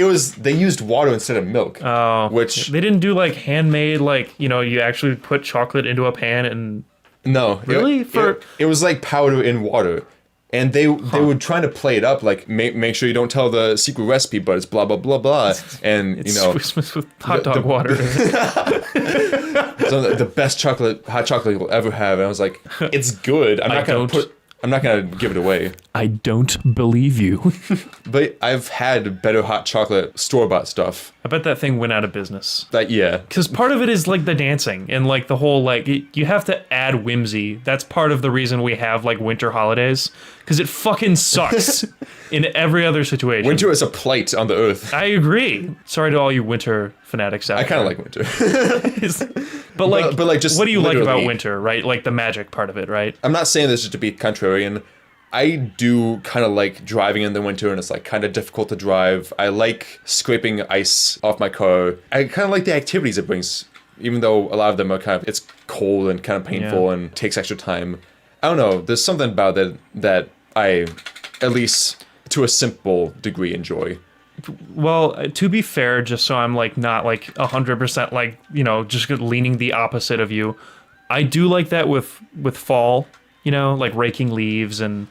was, they used water instead of milk. Oh. Which, They didn't do like handmade, like, you actually put chocolate into a pan and... no. Really? It was like powder in water. And they were trying to play it up, like, make sure you don't tell the secret recipe, but it's blah, blah, blah, blah. And, It's Swiss Miss with hot dog water. So the best hot chocolate you'll ever have. And I was like, it's good. I'm not gonna give it away. I don't believe you. But I've had better hot chocolate store-bought stuff. I bet that thing went out of business. Yeah. Because part of it is like the dancing and like the whole like you have to add whimsy. That's part of the reason we have like winter holidays. Because it fucking sucks in every other situation. Winter is a plight on the earth. I agree. Sorry to all you winter fanatics out I there. kind of like winter. But like, just what do you like about literally. winter, right? Like the magic part of it, right? I'm not saying this just to be contrarian. I do kind of like driving in the winter, and it's like kind of difficult to drive. I like scraping ice off my car. I kind of like the activities it brings, even though a lot of them are it's cold and kind of painful and takes extra time. I don't know. There's something about it that I, at least to a simple degree, enjoy. Well, to be fair, just so I'm like not like 100% like, just leaning the opposite of you, I do like that with fall, like raking leaves and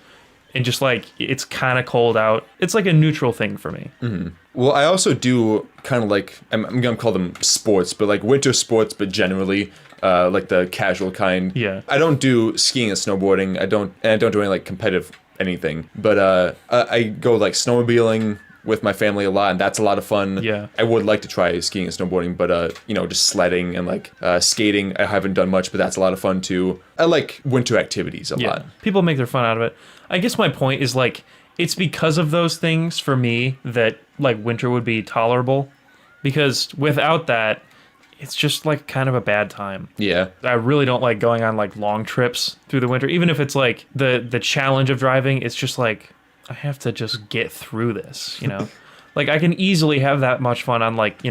just like it's kind of cold out. It's like a neutral thing for me. Mm-hmm. Well, I also do kind of like, I'm gonna call them sports, but like winter sports, but generally like the casual kind. Yeah. I don't do skiing and snowboarding. I don't do any like competitive anything, but I go like snowmobiling with my family a lot, and that's a lot of fun. Yeah. I would like to try skiing and snowboarding, but just sledding and like skating I haven't done much, but that's a lot of fun too. I like winter activities a lot. People make their fun out of it. I guess my point is like it's because of those things for me that like winter would be tolerable, because without that it's just like kind of a bad time. Yeah. I really don't like going on like long trips through the winter, even if it's like the challenge of driving. It's just like I have to just get through this, like I can easily have that much fun on like,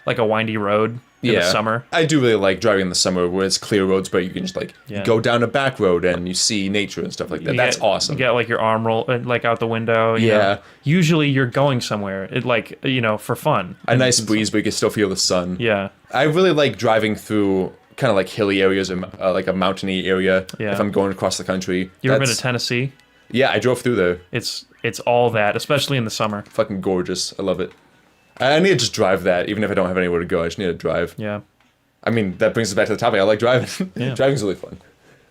like a windy road in the summer. I do really like driving in the summer where it's clear roads, but you can just like go down a back road and you see nature and stuff like that. That's awesome. You get like your arm roll like out the window. You know? Usually you're going somewhere. It like, for fun. A nice breeze, but you can still feel the sun. Yeah. I really like driving through kind of like hilly areas and like a mountainy area if I'm going across the country. You ever been to Tennessee? Yeah, I drove through there. It's all that, especially in the summer. Fucking gorgeous. I love it. I need to just drive that, even if I don't have anywhere to go. I just need to drive. Yeah. I mean, that brings us back to the topic. I like driving. Yeah. Driving's really fun,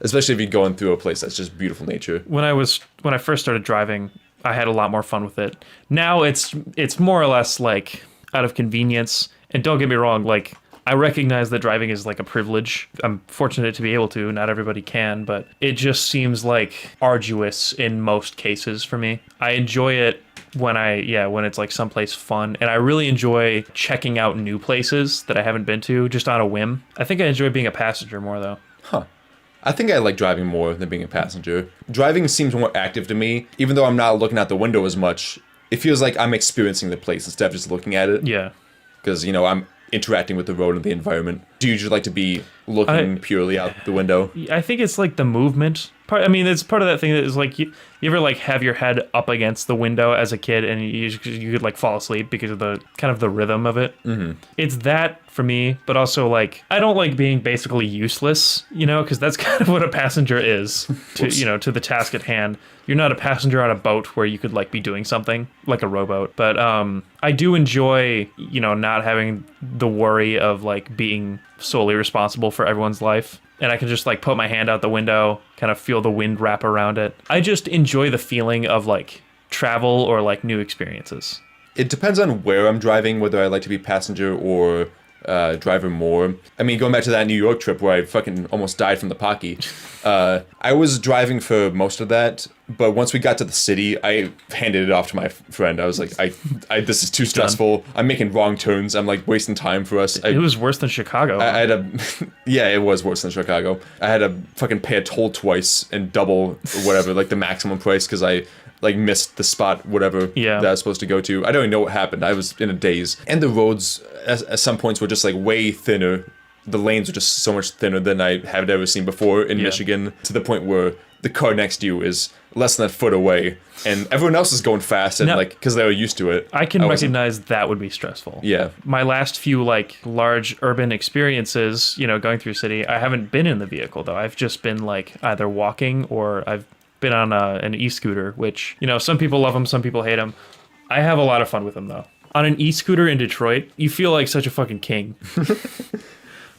especially if you're going through a place that's just beautiful nature. When I first started driving, I had a lot more fun with it. Now it's more or less like out of convenience. And don't get me wrong, like I recognize that driving is like a privilege. I'm fortunate to be able to. Not everybody can, but it just seems like arduous in most cases for me. I enjoy it when it's like someplace fun, and I really enjoy checking out new places that I haven't been to just on a whim. I think I enjoy being a passenger more though. Huh. I think I like driving more than being a passenger. Driving seems more active to me, even though I'm not looking out the window as much. It feels like I'm experiencing the place instead of just looking at it. Yeah. Because, I'm interacting with the road and the environment. Do you just like to be looking purely out the window? I think it's like the movement I mean, it's part of that thing that is like you ever like have your head up against the window as a kid and you could like fall asleep because of the kind of the rhythm of it. Mm-hmm. It's that for me, but also like I don't like being basically useless, because that's kind of what a passenger is to to the task at hand. You're not a passenger on a boat where you could like be doing something like a rowboat, but I do enjoy not having the worry of like being solely responsible for everyone's life. And I can just like put my hand out the window, kind of feel the wind wrap around it. I just enjoy the feeling of like travel or like new experiences. It depends on where I'm driving, whether I like to be passenger or driver more. I mean, going back to that New York trip where I fucking almost died from the Pocky, I was driving for most of that, but once we got to the city, I handed it off to my friend. I was like, I this is too stressful. I'm making wrong turns. I'm like wasting time for us. It was worse than Chicago. I had yeah, it was worse than Chicago. I had to fucking pay a toll twice and double whatever, like the maximum price because I like missed the spot, whatever that I was supposed to go to. I don't even know what happened. I was in a daze. And the roads at some points were just like way thinner. The lanes were just so much thinner than I have ever seen before in Michigan, to the point where the car next to you is less than a foot away and everyone else is going fast and like because they were used to it. I can recognize that would be stressful. Yeah. My last few like large urban experiences, going through city, I haven't been in the vehicle though. I've just been like either walking or I've been on an e-scooter, which, some people love them, some people hate them. I have a lot of fun with them, though. On an e-scooter in Detroit, you feel like such a fucking king.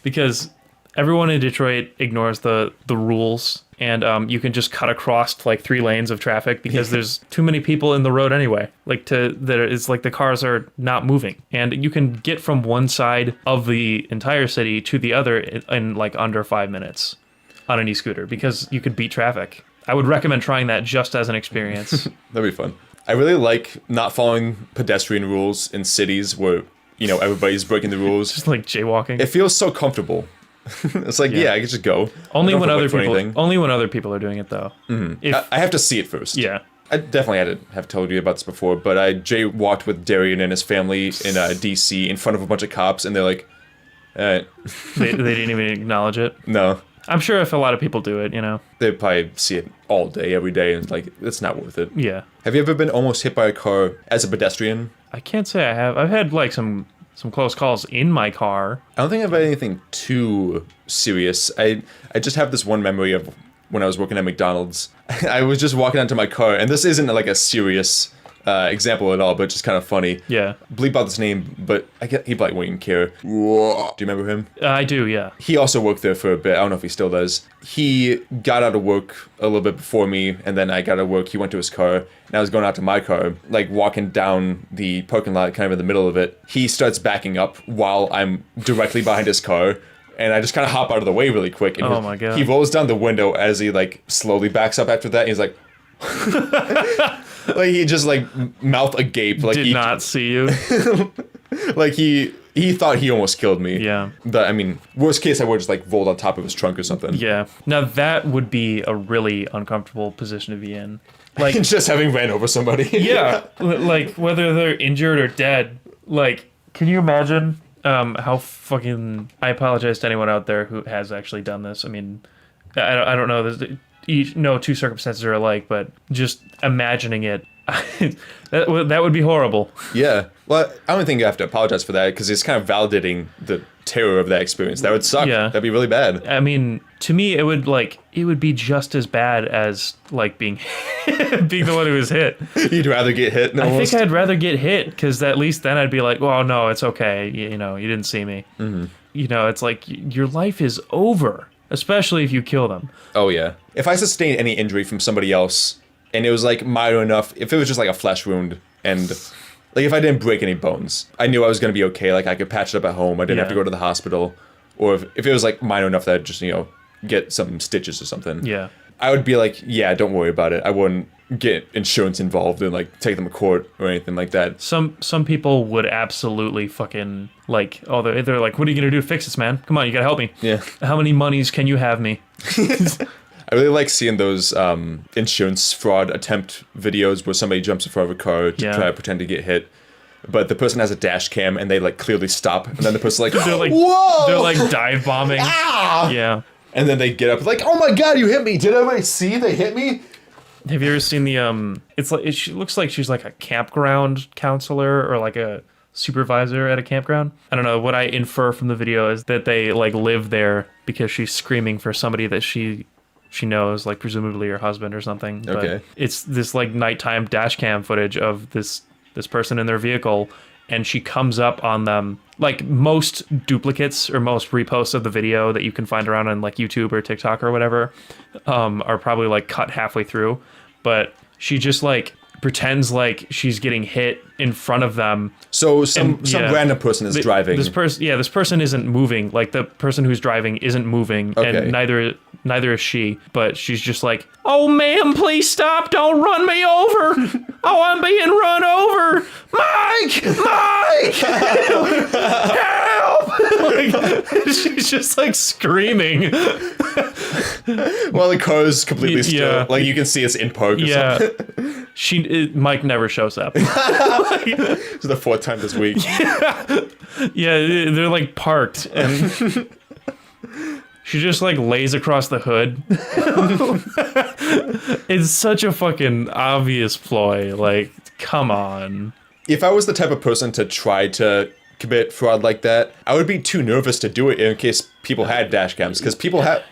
Because everyone in Detroit ignores the rules, and you can just cut across like 3 lanes of traffic because there's too many people in the road anyway. It's like the cars are not moving. And you can get from one side of the entire city to the other in like under 5 minutes on an e-scooter because you could beat traffic. I would recommend trying that just as an experience. That'd be fun. I really like not following pedestrian rules in cities where, everybody's breaking the rules. Just like jaywalking. It feels so comfortable. It's like, I can just go. Only when other people are doing it though. Mm-hmm. I have to see it first. Yeah. I definitely had to have told you about this before, but I jaywalked with Darian and his family in DC in front of a bunch of cops, and they're like, they didn't even acknowledge it. No. I'm sure if a lot of people do it, They probably see it all day, every day, and like, it's not worth it. Yeah. Have you ever been almost hit by a car as a pedestrian? I can't say I have. I've had like some close calls in my car. I don't think I've had anything too serious. I just have this one memory of when I was working at McDonald's. I was just walking onto my car, and this isn't like a serious example at all, but just kind of funny. Yeah. Bleep out this name, but he probably wouldn't even care. Do you remember him? I do, yeah. He also worked there for a bit. I don't know if he still does. He got out of work a little bit before me, and then I got out of work. He went to his car, and I was going out to my car, like walking down the parking lot, kind of in the middle of it. He starts backing up while I'm directly behind his car. And I just kind of hop out of the way really quick. And my God. He rolls down the window as he like slowly backs up after that. And he's like, like he just like mouth agape. Like Did not see you. Like he thought he almost killed me. Yeah. But I mean, worst case, I would just like rolled on top of his trunk or something. Yeah. Now that would be a really uncomfortable position to be in. Like just having ran over somebody. Yeah. Like whether they're injured or dead. Like, can you imagine how fucking... I apologize to anyone out there who has actually done this. I mean, I don't know. No two circumstances are alike, but just imagining it, that would be horrible. Yeah. Well, I don't think you have to apologize for that because it's kind of validating the terror of that experience. That would suck. Yeah. That'd be really bad. I mean, to me, it would be just as bad as like being the one who was hit. You'd rather get hit? Almost? I think I'd rather get hit because at least then I'd be like, well, no, it's okay. You didn't see me. Mm-hmm. It's like your life is over, especially if you kill them. Oh, yeah. If I sustained any injury from somebody else and it was like minor enough, if it was just like a flesh wound and like if I didn't break any bones, I knew I was going to be okay. Like I could patch it up at home. I didn't have to go to the hospital. Or if it was like minor enough that I'd just, get some stitches or something. Yeah. I would be like, yeah, don't worry about it. I wouldn't get insurance involved and like take them to court or anything like that. Some people would absolutely fucking like, oh, they're like, what are you going to do to fix this, man? Come on, you got to help me. Yeah. How many monies can you have me? I really like seeing those insurance fraud attempt videos where somebody jumps in front of a car to try to pretend to get hit. But the person has a dash cam and they like clearly stop. And then the person like, they're like, whoa! They're like dive bombing. Ah! Yeah. and then they get up like, oh my god, you hit me! Did everybody see they hit me? Have you ever seen the It's like she looks like she's like a campground counselor or like a supervisor at a campground. I don't know. What I infer from the video is that they like live there because she's screaming for somebody that she knows, like presumably her husband or something. But Okay. it's this like nighttime dash cam footage of this person in their vehicle, and she comes up on them. Like most duplicates or most reposts of the video that you can find around on like YouTube or TikTok or whatever are probably like cut halfway through, but she just like pretends like she's getting hit in front of them. So some random person is driving. This person isn't moving. Like the person who's driving isn't moving, Okay. and neither is she. But she's just like, "Oh, ma'am, please stop! Don't run me over! Oh, I'm being run over! Mike, help! Like, she's just like screaming. Well, the car's completely still. Yeah. Like you can see it's in park. Or something. Mike never shows up. It's the 4th time this week. Yeah, they're like parked, and she just like lays across the hood. It's such a fucking obvious ploy. Like, come on. If I was the type of person to try to commit fraud like that, I would be too nervous to do it in case people had dash cams, because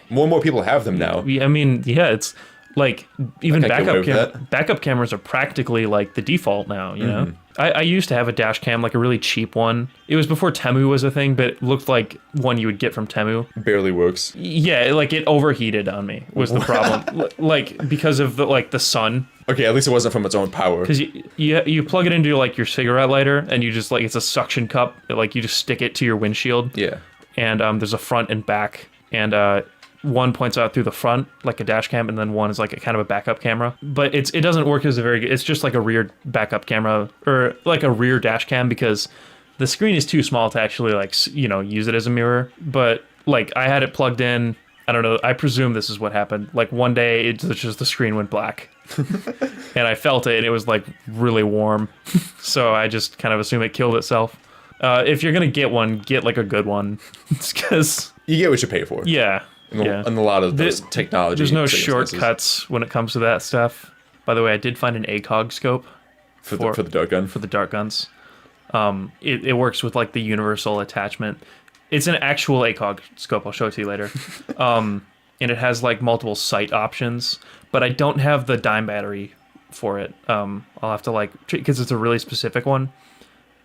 more and more people have them now. I mean, yeah, it's like even I can't get away with backup cameras are practically like the default now, you know? I used to have a dash cam, like a really cheap one. It was before Temu was a thing, but it looked like one you would get from Temu. Barely works. Yeah, like it overheated on me was the problem. Like because of the sun. Okay, at least it wasn't from its own power. Because you plug it into like your cigarette lighter, and you just like, it's a suction cup. Like you just stick it to your windshield. Yeah. And there's a front and back, and one points out through the front like a dash cam, and then one is like a kind of a backup camera. But it doesn't work as a very good. It's just like a rear backup camera or like a rear dash cam, because the screen is too small to actually like use it as a mirror. But like I had it plugged in. I don't know. I presume this is what happened. Like one day, it's just the screen went black, and I felt it, and it was like really warm. So I just kind of assume it killed itself. If you're gonna get one, get like a good one, because you get what you pay for. Yeah. And a lot of those technology. There's no shortcuts when it comes to that stuff. By the way, I did find an ACOG scope for the dart gun. For the dart guns. It works with like the universal attachment. It's an actual ACOG scope. I'll show it to you later. And it has like multiple sight options, but I don't have the dime battery for it. I'll have to because it's a really specific one,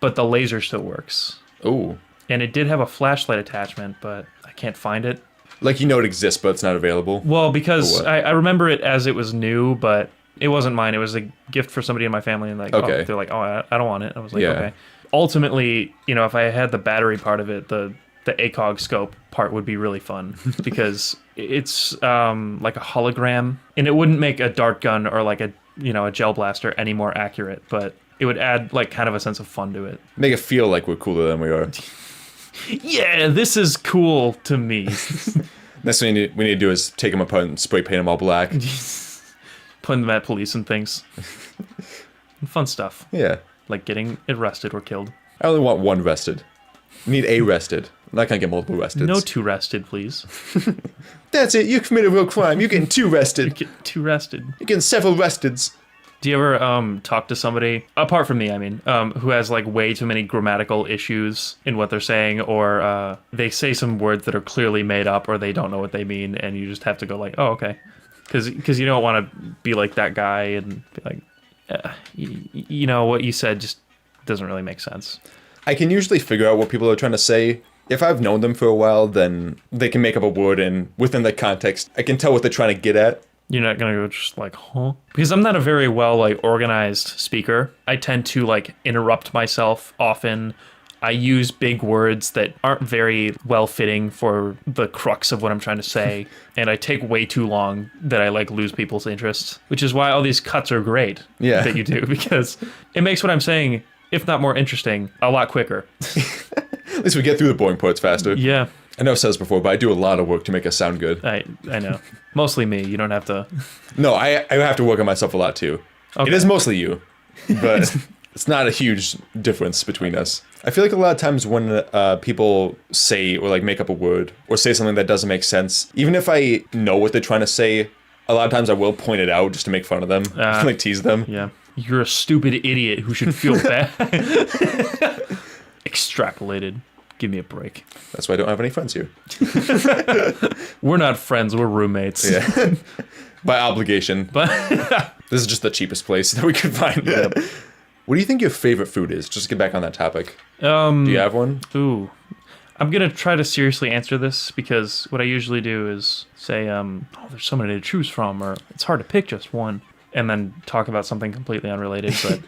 but the laser still works. Ooh. And it did have a flashlight attachment, but I can't find it. Like it exists, but it's not available? Well, because I remember it as it was new, but it wasn't mine. It was a gift for somebody in my family, and okay. They're like, oh, I don't want it. I was like, okay. Ultimately, if I had the battery part of it, the ACOG scope part would be really fun, because it's like a hologram, and it wouldn't make a dart gun or like a gel blaster any more accurate, but it would add like kind of a sense of fun to it. Make it feel like we're cooler than we are. Yeah, this is cool to me. Next thing we need to do is take them apart and spray paint them all black. Putting them at police and things. Fun stuff. Yeah. Like getting arrested or killed. I only want one rested. I need a rested. I'm not going to get multiple rested. No 2 rested, please. That's it. You committed a real crime. You're getting 2 rested. You're getting 2 rested. You're getting several resteds. Do you ever talk to somebody, apart from me, I mean, who has like way too many grammatical issues in what they're saying, or they say some words that are clearly made up, or they don't know what they mean, and you just have to go like, oh, okay. Because you don't want to be like that guy and be like, what you said just doesn't really make sense. I can usually figure out what people are trying to say. If I've known them for a while, then they can make up a word, and within the context, I can tell what they're trying to get at. You're not gonna go just like, huh? Because I'm not a very well organized speaker. I tend to interrupt myself often. I use big words that aren't very well fitting for the crux of what I'm trying to say, and I take way too long that I lose people's interest. Which is why all these cuts are great that you do, because it makes what I'm saying, if not more interesting, a lot quicker. At least we get through the boring parts faster. Yeah. I know I've said this before, but I do a lot of work to make us sound good. I know. Mostly me. You don't have to... No, I have to work on myself a lot too. Okay. It is mostly you, but... It's not a huge difference between us. I feel like a lot of times when people say or like make up a word or say something that doesn't make sense, even if I know what they're trying to say, a lot of times I will point it out just to make fun of them, like tease them. Yeah. You're a stupid idiot who should feel bad. Extrapolated. Give me a break. That's why I don't have any friends here. We're not friends, we're roommates. Yeah. By obligation. But This is just the cheapest place that we could find. Yep. What do you think your favorite food is? Just to get back on that topic. Do you have one? Ooh. I'm going to try to seriously answer this because what I usually do is say, there's so many to choose from, or it's hard to pick just one, and then talk about something completely unrelated. But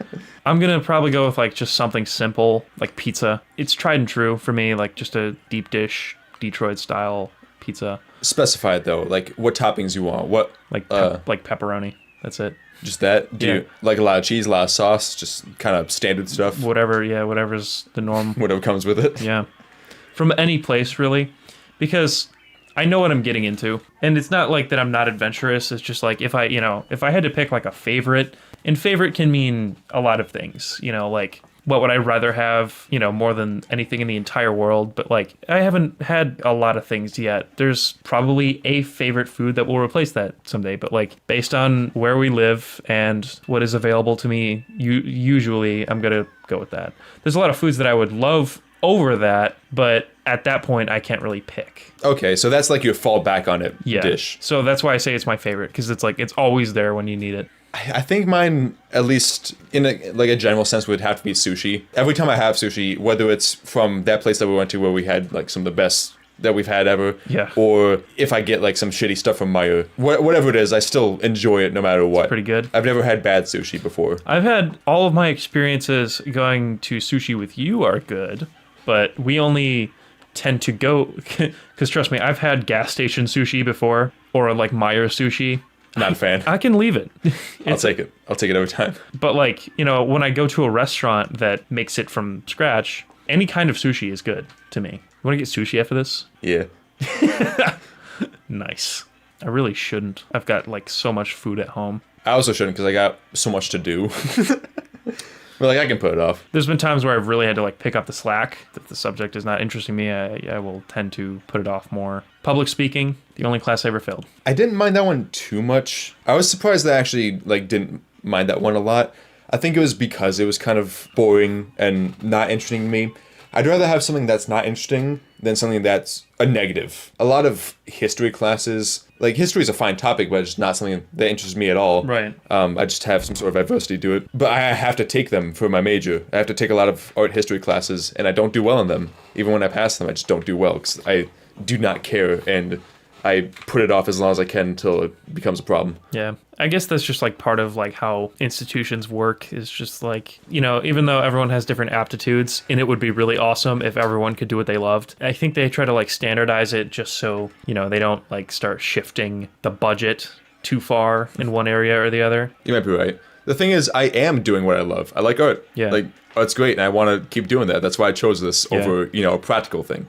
I'm going to probably go with like just something simple, like pizza. It's tried and true for me, like just a deep dish, Detroit style pizza. Specify it though, like what toppings you want. What Like like pepperoni. That's it. Just that? Do you like a lot of cheese, a lot of sauce, just kind of standard stuff? Whatever's the norm. Whatever comes with it. Yeah. From any place, really. Because I know what I'm getting into. And it's not like that I'm not adventurous. It's just like if I had to pick like a favorite, and favorite can mean a lot of things. Like what would I rather have, more than anything in the entire world. But like I haven't had a lot of things yet. There's probably a favorite food that will replace that someday. But like based on where we live and what is available to me, usually I'm going to go with that. There's a lot of foods that I would love over that, but at that point I can't really pick. Okay, so that's like your fallback on it dish. So that's why I say it's my favorite, because it's like it's always there when you need it. I think mine, at least in a general sense, would have to be sushi. Every time I have sushi, whether it's from that place that we went to where we had like some of the best that we've had ever, or if I get like some shitty stuff from Meyer, whatever it is, I still enjoy it no matter what. It's pretty good. I've never had bad sushi before. I've had all of my experiences going to sushi with you are good, but we only tend to go, because trust me, I've had gas station sushi before, or like Meyer sushi. Not a fan. I can leave it. I'll take it. I'll take it every time. But like, when I go to a restaurant that makes it from scratch, any kind of sushi is good to me. You want to get sushi after this? Yeah. Nice. I really shouldn't. I've got like so much food at home. I also shouldn't because I got so much to do. But like I can put it off. There's been times where I've really had to like pick up the slack. If the subject is not interesting me, I will tend to put it off more. Public speaking, the only class I ever failed. I didn't mind that one too much. I was surprised that I actually like didn't mind that one a lot. I think it was because it was kind of boring and not interesting to me. I'd rather have something that's not interesting than something that's a negative. A lot of history classes, like history is a fine topic, but it's just not something that interests me at all. Right. I just have some sort of adversity to it. But I have to take them for my major. I have to take a lot of art history classes, and I don't do well in them. Even when I pass them, I just don't do well because I do not care, and I put it off as long as I can until it becomes a problem. Yeah. I guess that's just like part of like how institutions work, is just like, even though everyone has different aptitudes, and it would be really awesome if everyone could do what they loved, I think they try to like standardize it just so, they don't like start shifting the budget too far in one area or the other. You might be right. The thing is, I am doing what I love. I like art. Yeah. Like, art's great, and I want to keep doing that. That's why I chose this over, a practical thing.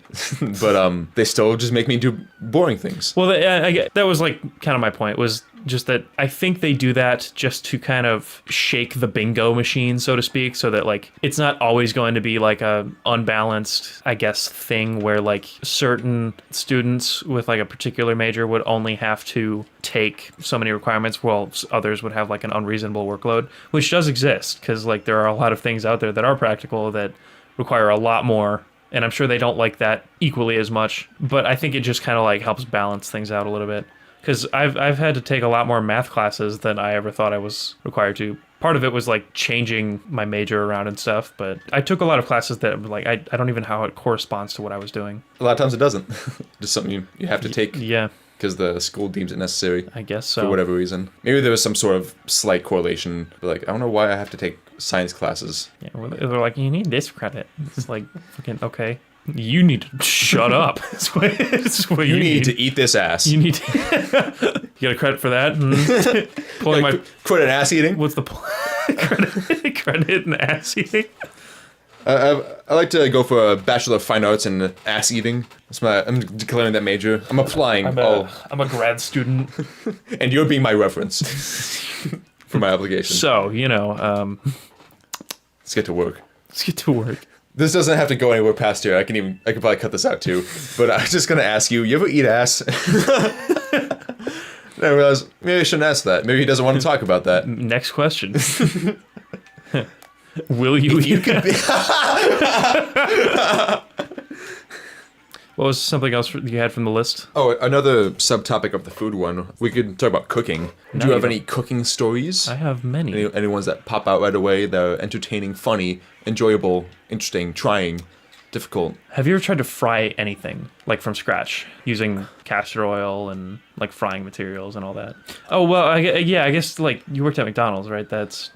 But they still just make me do boring things. Well, that was like kind of my point, was just that I think they do that just to kind of shake the bingo machine, so to speak, so that like it's not always going to be like a unbalanced, I guess, thing where like certain students with like a particular major would only have to take so many requirements while others would have like an unreasonable workload, which does exist because like there are a lot of things out there that are practical that require a lot more, and I'm sure they don't like that equally as much, but I think it just kind of like helps balance things out a little bit. Because I've had to take a lot more math classes than I ever thought I was required to. Part of it was like changing my major around and stuff, but I took a lot of classes that like I don't even know how it corresponds to what I was doing. A lot of times it doesn't. Just something you have to take. Yeah. Because the school deems it necessary. I guess so. For whatever reason. Maybe there was some sort of slight correlation. But like, I don't know why I have to take science classes. Yeah, well, they're like, you need this credit. It's like, fucking, okay. You need to shut up. That's what you need to eat this ass. You need to... You get a credit for that? Pulling like, credit ass eating? What's the credit and ass eating? I like to go for a Bachelor of Fine Arts in ass eating. I'm declaring that major. I'm applying. I'm a grad student. And you're being my reference for my obligation. So, It's let's get to work. Let's get to work. This doesn't have to go anywhere past here. I can probably cut this out too. But I was just gonna ask you ever eat ass? I realized maybe I shouldn't ask that. Maybe he doesn't want to talk about that. Next question. Will you eat What was something else you had from the list? Oh, another subtopic of the food one. We could talk about cooking. Do you have any cooking stories? I have many. Any ones that pop out right away that are entertaining, funny, enjoyable, interesting, trying, difficult? Have you ever tried to fry anything, like from scratch, using castor oil and like frying materials and all that? Oh, well, I guess like you worked at McDonald's, right? That's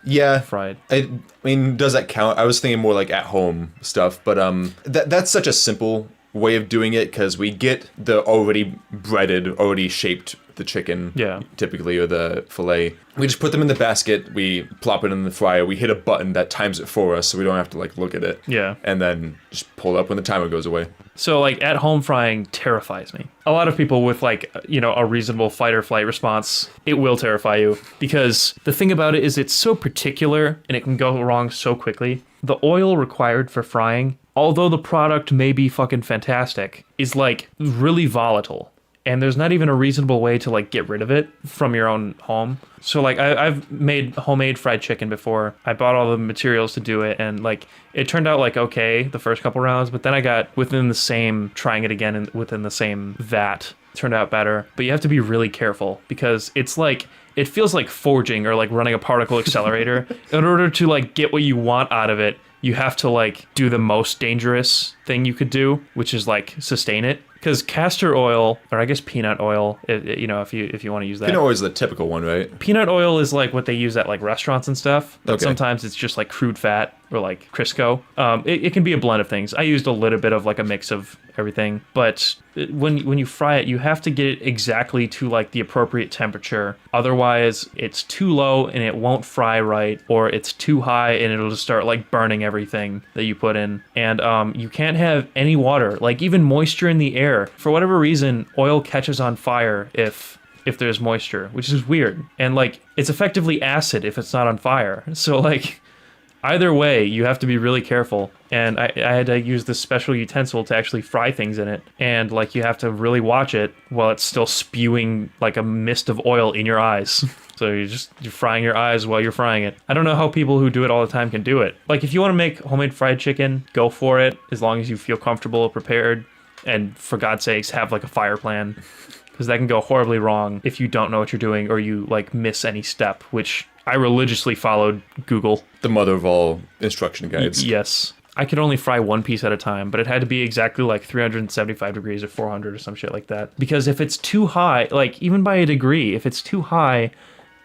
fried. I mean, does that count? I was thinking more like at home stuff, but that's such a simple way of doing it because we get the already breaded, already shaped the chicken, typically, or the fillet. We just put them in the basket, we plop it in the fryer, we hit a button that times it for us so we don't have to like look at it. Yeah. And then just pull it up when the timer goes away. So like at home frying terrifies me. A lot of people with like, a reasonable fight or flight response, it will terrify you because the thing about it is it's so particular and it can go wrong so quickly. The oil required for frying, although the product may be fucking fantastic, is like really volatile. And there's not even a reasonable way to like get rid of it from your own home. So like I've made homemade fried chicken before. I bought all the materials to do it, and like it turned out like okay the first couple rounds, but then I got trying it again within the same vat. Turned out better, but you have to be really careful because it's like it feels like forging or like running a particle accelerator. In order to like get what you want out of it, you have to like do the most dangerous thing you could do, which is like sustain it. Because castor oil, or I guess peanut oil, if you want to use that. Peanut oil is the typical one, right? Peanut oil is like what they use at like restaurants and stuff. But okay. Sometimes it's just like crude fat or like Crisco. It can be a blend of things. I used a little bit of like a mix of everything. But when you fry it, you have to get it exactly to like the appropriate temperature. Otherwise, it's too low and it won't fry right, or it's too high and it'll just start like burning everything that you put in. And you can't have any water, like even moisture in the air. For whatever reason, oil catches on fire if there's moisture, which is weird. And like it's effectively acid if it's not on fire. So like either way, you have to be really careful. And I had to use this special utensil to actually fry things in it. And like you have to really watch it while it's still spewing like a mist of oil in your eyes. So you're frying your eyes while you're frying it. I don't know how people who do it all the time can do it. Like if you want to make homemade fried chicken, go for it as long as you feel comfortable, prepared. And for God's sakes, have like a fire plan, because that can go horribly wrong if you don't know what you're doing or you like miss any step, which I religiously followed Google. The mother of all instruction guides. Yes. I could only fry one piece at a time, but it had to be exactly like 375 degrees or 400 or some shit like that. Because if it's too high, like even by a degree, if it's too high,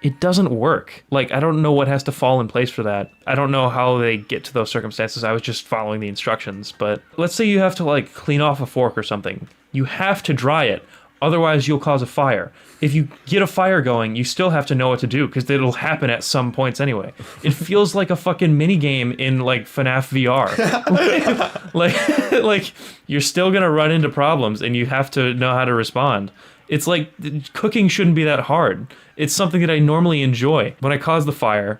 it doesn't work. Like, I don't know what has to fall in place for that. I don't know how they get to those circumstances. I was just following the instructions. But let's say you have to, like, clean off a fork or something. You have to dry it. Otherwise, you'll cause a fire. If you get a fire going, you still have to know what to do, because it'll happen at some points anyway. It feels like a fucking minigame in, like, FNAF VR. like, you're still going to run into problems, and you have to know how to respond. It's like, cooking shouldn't be that hard. It's something that I normally enjoy. When I cause the fire,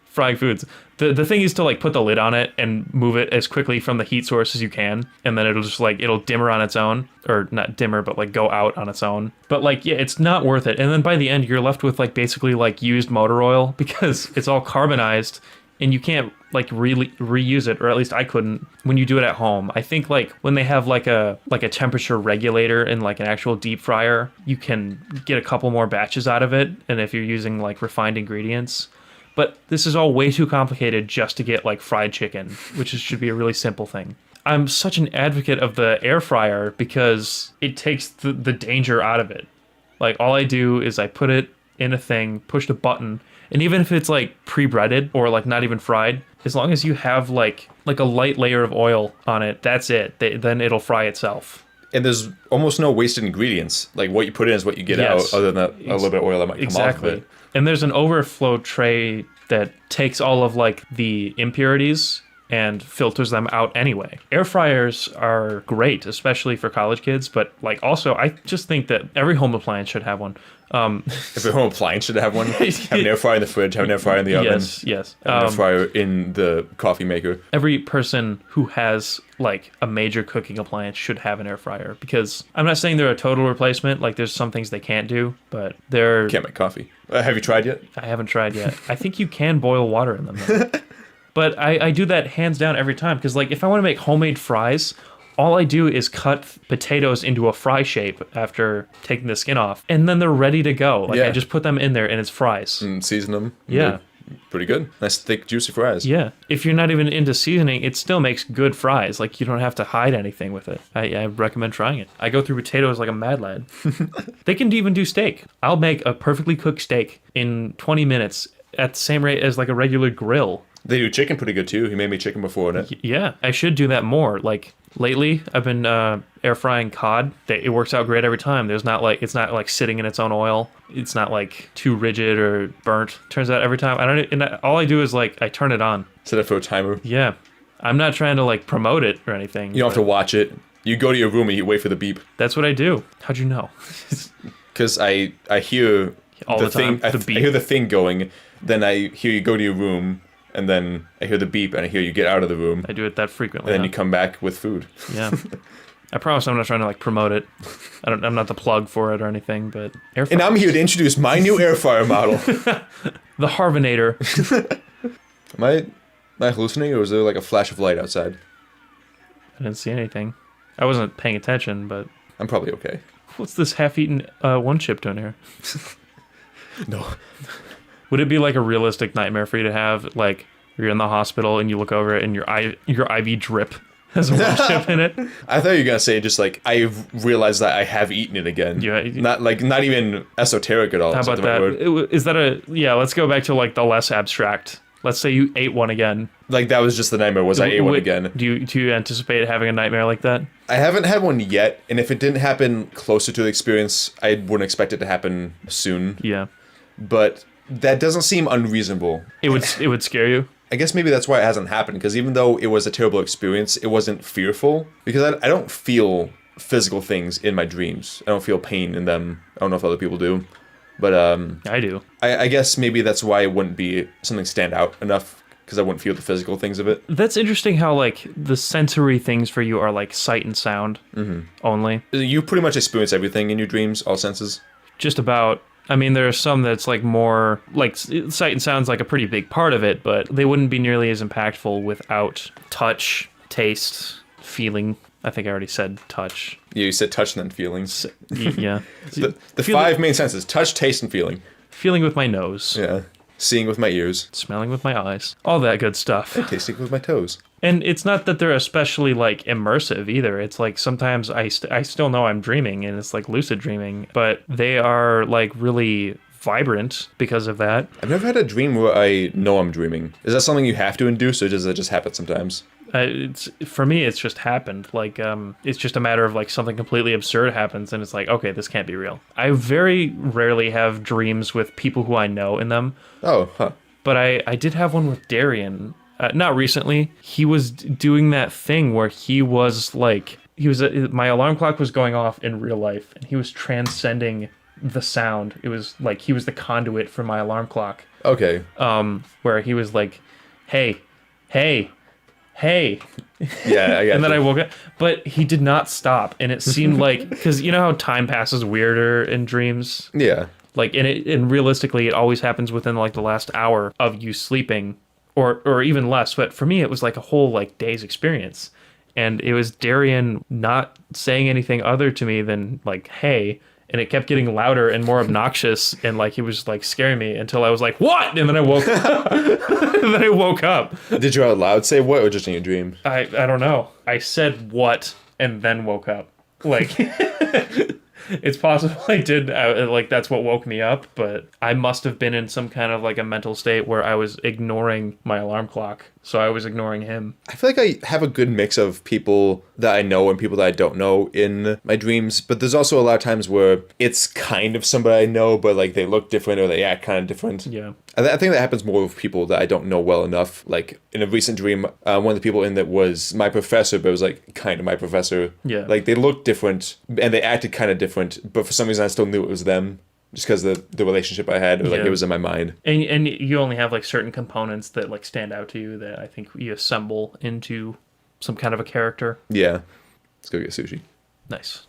frying foods, the thing is to like put the lid on it and move it as quickly from the heat source as you can, and then it'll just like, it'll dimmer on its own, or not dimmer, but like go out on its own. But like, yeah, it's not worth it. And then by the end, you're left with like basically like used motor oil, because it's all carbonized and you can't like really reuse it, or at least I couldn't when you do it at home. I think like when they have like a temperature regulator in like an actual deep fryer, you can get a couple more batches out of it, and if you're using like refined ingredients. But this is all way too complicated just to get like fried chicken, which should be a really simple thing. I'm such an advocate of the air fryer because it takes the danger out of it. Like all I do is I put it in a thing, push the button, and even if it's like pre-breaded or like not even fried, as long as you have like a light layer of oil on it, that's it. Then it'll fry itself. And there's almost no wasted ingredients. Like what you put in is what you get out, other than a little bit of oil that might come off of it. And there's an overflow tray that takes all of like the impurities and filters them out anyway. Air fryers are great, especially for college kids, but like also I just think that every home appliance should have one. Every home appliance should have one. Have an air fryer in the fridge, have an air fryer in the oven. Yes. Have an air fryer in the coffee maker. Every person who has like a major cooking appliance should have an air fryer, because I'm not saying they're a total replacement. Like there's some things they can't do, but they're... Can't make coffee. Have you tried yet? I haven't tried yet. I think you can boil water in them though. But I do that hands down every time, because like if I want to make homemade fries, all I do is cut potatoes into a fry shape after taking the skin off, and then they're ready to go. Like I just put them in there and it's fries. And season them. Yeah. Pretty good. Nice, thick, juicy fries. Yeah. If you're not even into seasoning, it still makes good fries. Like, you don't have to hide anything with it. I recommend trying it. I go through potatoes like a mad lad. They can even do steak. I'll make a perfectly cooked steak in 20 minutes at the same rate as like a regular grill. They do chicken pretty good too. He made me chicken before, didn't it? Yeah. I should do that more. Like, lately, I've been air frying cod. It works out great every time. It's not like sitting in its own oil. It's not like too rigid or burnt. Turns out every time all I do is like I turn it on. Set it for a timer. Yeah, I'm not trying to like promote it or anything. You don't have to watch it. You go to your room and you wait for the beep. That's what I do. How'd you know? Because I hear all the time. I hear the thing going. Then I hear you go to your room. And then I hear the beep, and I hear you get out of the room. I do it that frequently. And then you come back with food. Yeah. I promise I'm not trying to like promote it. I'm not the plug for it or anything, but air fryer. And I'm here to introduce my new air fryer model. The Harvinator. Am I hallucinating, or was there like a flash of light outside? I didn't see anything. I wasn't paying attention, but... I'm probably okay. What's this half-eaten one chip doing here? No. Would it be like a realistic nightmare for you to have, like, you're in the hospital and you look over it and your IV drip has a one chip in it? I thought you were gonna say just like I've realized that I have eaten it again. Yeah. Not even esoteric at all. How about that? Is that yeah? Let's go back to like the less abstract. Let's say you ate one again. Like that was just the nightmare. I ate one again? Do you anticipate having a nightmare like that? I haven't had one yet, and if it didn't happen closer to the experience, I wouldn't expect it to happen soon. Yeah. But that doesn't seem unreasonable. It would scare you? I guess maybe that's why it hasn't happened, because even though it was a terrible experience, it wasn't fearful. Because I don't feel physical things in my dreams. I don't feel pain in them. I don't know if other people do. But I do. I guess maybe that's why it wouldn't be something stand out enough, because I wouldn't feel the physical things of it. That's interesting how like the sensory things for you are like sight and sound only. You pretty much experience everything in your dreams, all senses? Just about. I mean, there are some that's like more, like sight and sound's like a pretty big part of it, but they wouldn't be nearly as impactful without touch, taste, feeling. I think I already said touch. Yeah, you said touch and then feelings. Yeah. The five main senses: touch, taste, and feeling. Feeling with my nose. Yeah. Seeing with my ears. Smelling with my eyes. All that good stuff. And tasting with my toes. And it's not that they're especially like immersive either. It's like sometimes I still know I'm dreaming, and it's like lucid dreaming, but they are like really vibrant because of that. I've never had a dream where I know I'm dreaming. Is that something you have to induce, or does it just happen sometimes? It's for me, it's just happened. Like it's just a matter of like something completely absurd happens, and it's like, okay, this can't be real. I very rarely have dreams with people who I know in them. Oh, huh. But I did have one with Darian. Not recently. He was doing that thing where he was like, my alarm clock was going off in real life, and he was transcending the sound. It was like he was the conduit for my alarm clock. Okay. Where he was like, hey. Yeah, I got And then I woke up, but he did not stop, and it seemed like, because you know how time passes weirder in dreams? Yeah. Like, and realistically, it always happens within like the last hour of you sleeping, or even less. But for me, it was like a whole like day's experience, and it was Darian not saying anything other to me than like, hey. And it kept getting louder and more obnoxious, and like he was like scaring me until I was like, "What?" And then I woke up. And then I woke up. Did you out loud say what, or just in your dream? I don't know. I said what and then woke up. Like it's possible I did. Like that's what woke me up, but I must have been in some kind of like a mental state where I was ignoring my alarm clock. So I was ignoring him. I feel like I have a good mix of people that I know and people that I don't know in my dreams, but there's also a lot of times where it's kind of somebody I know, but like they look different or they act kind of different. Yeah. I think that happens more with people that I don't know well enough. Like in a recent dream, one of the people in that was my professor, but it was like kind of my professor. Yeah. Like they looked different and they acted kind of different, but for some reason I still knew it was them just because the relationship I had, or like Yeah. it was in my mind. And you only have like certain components that like stand out to you that I think you assemble into some kind of a character. Yeah. Let's go get sushi. Nice.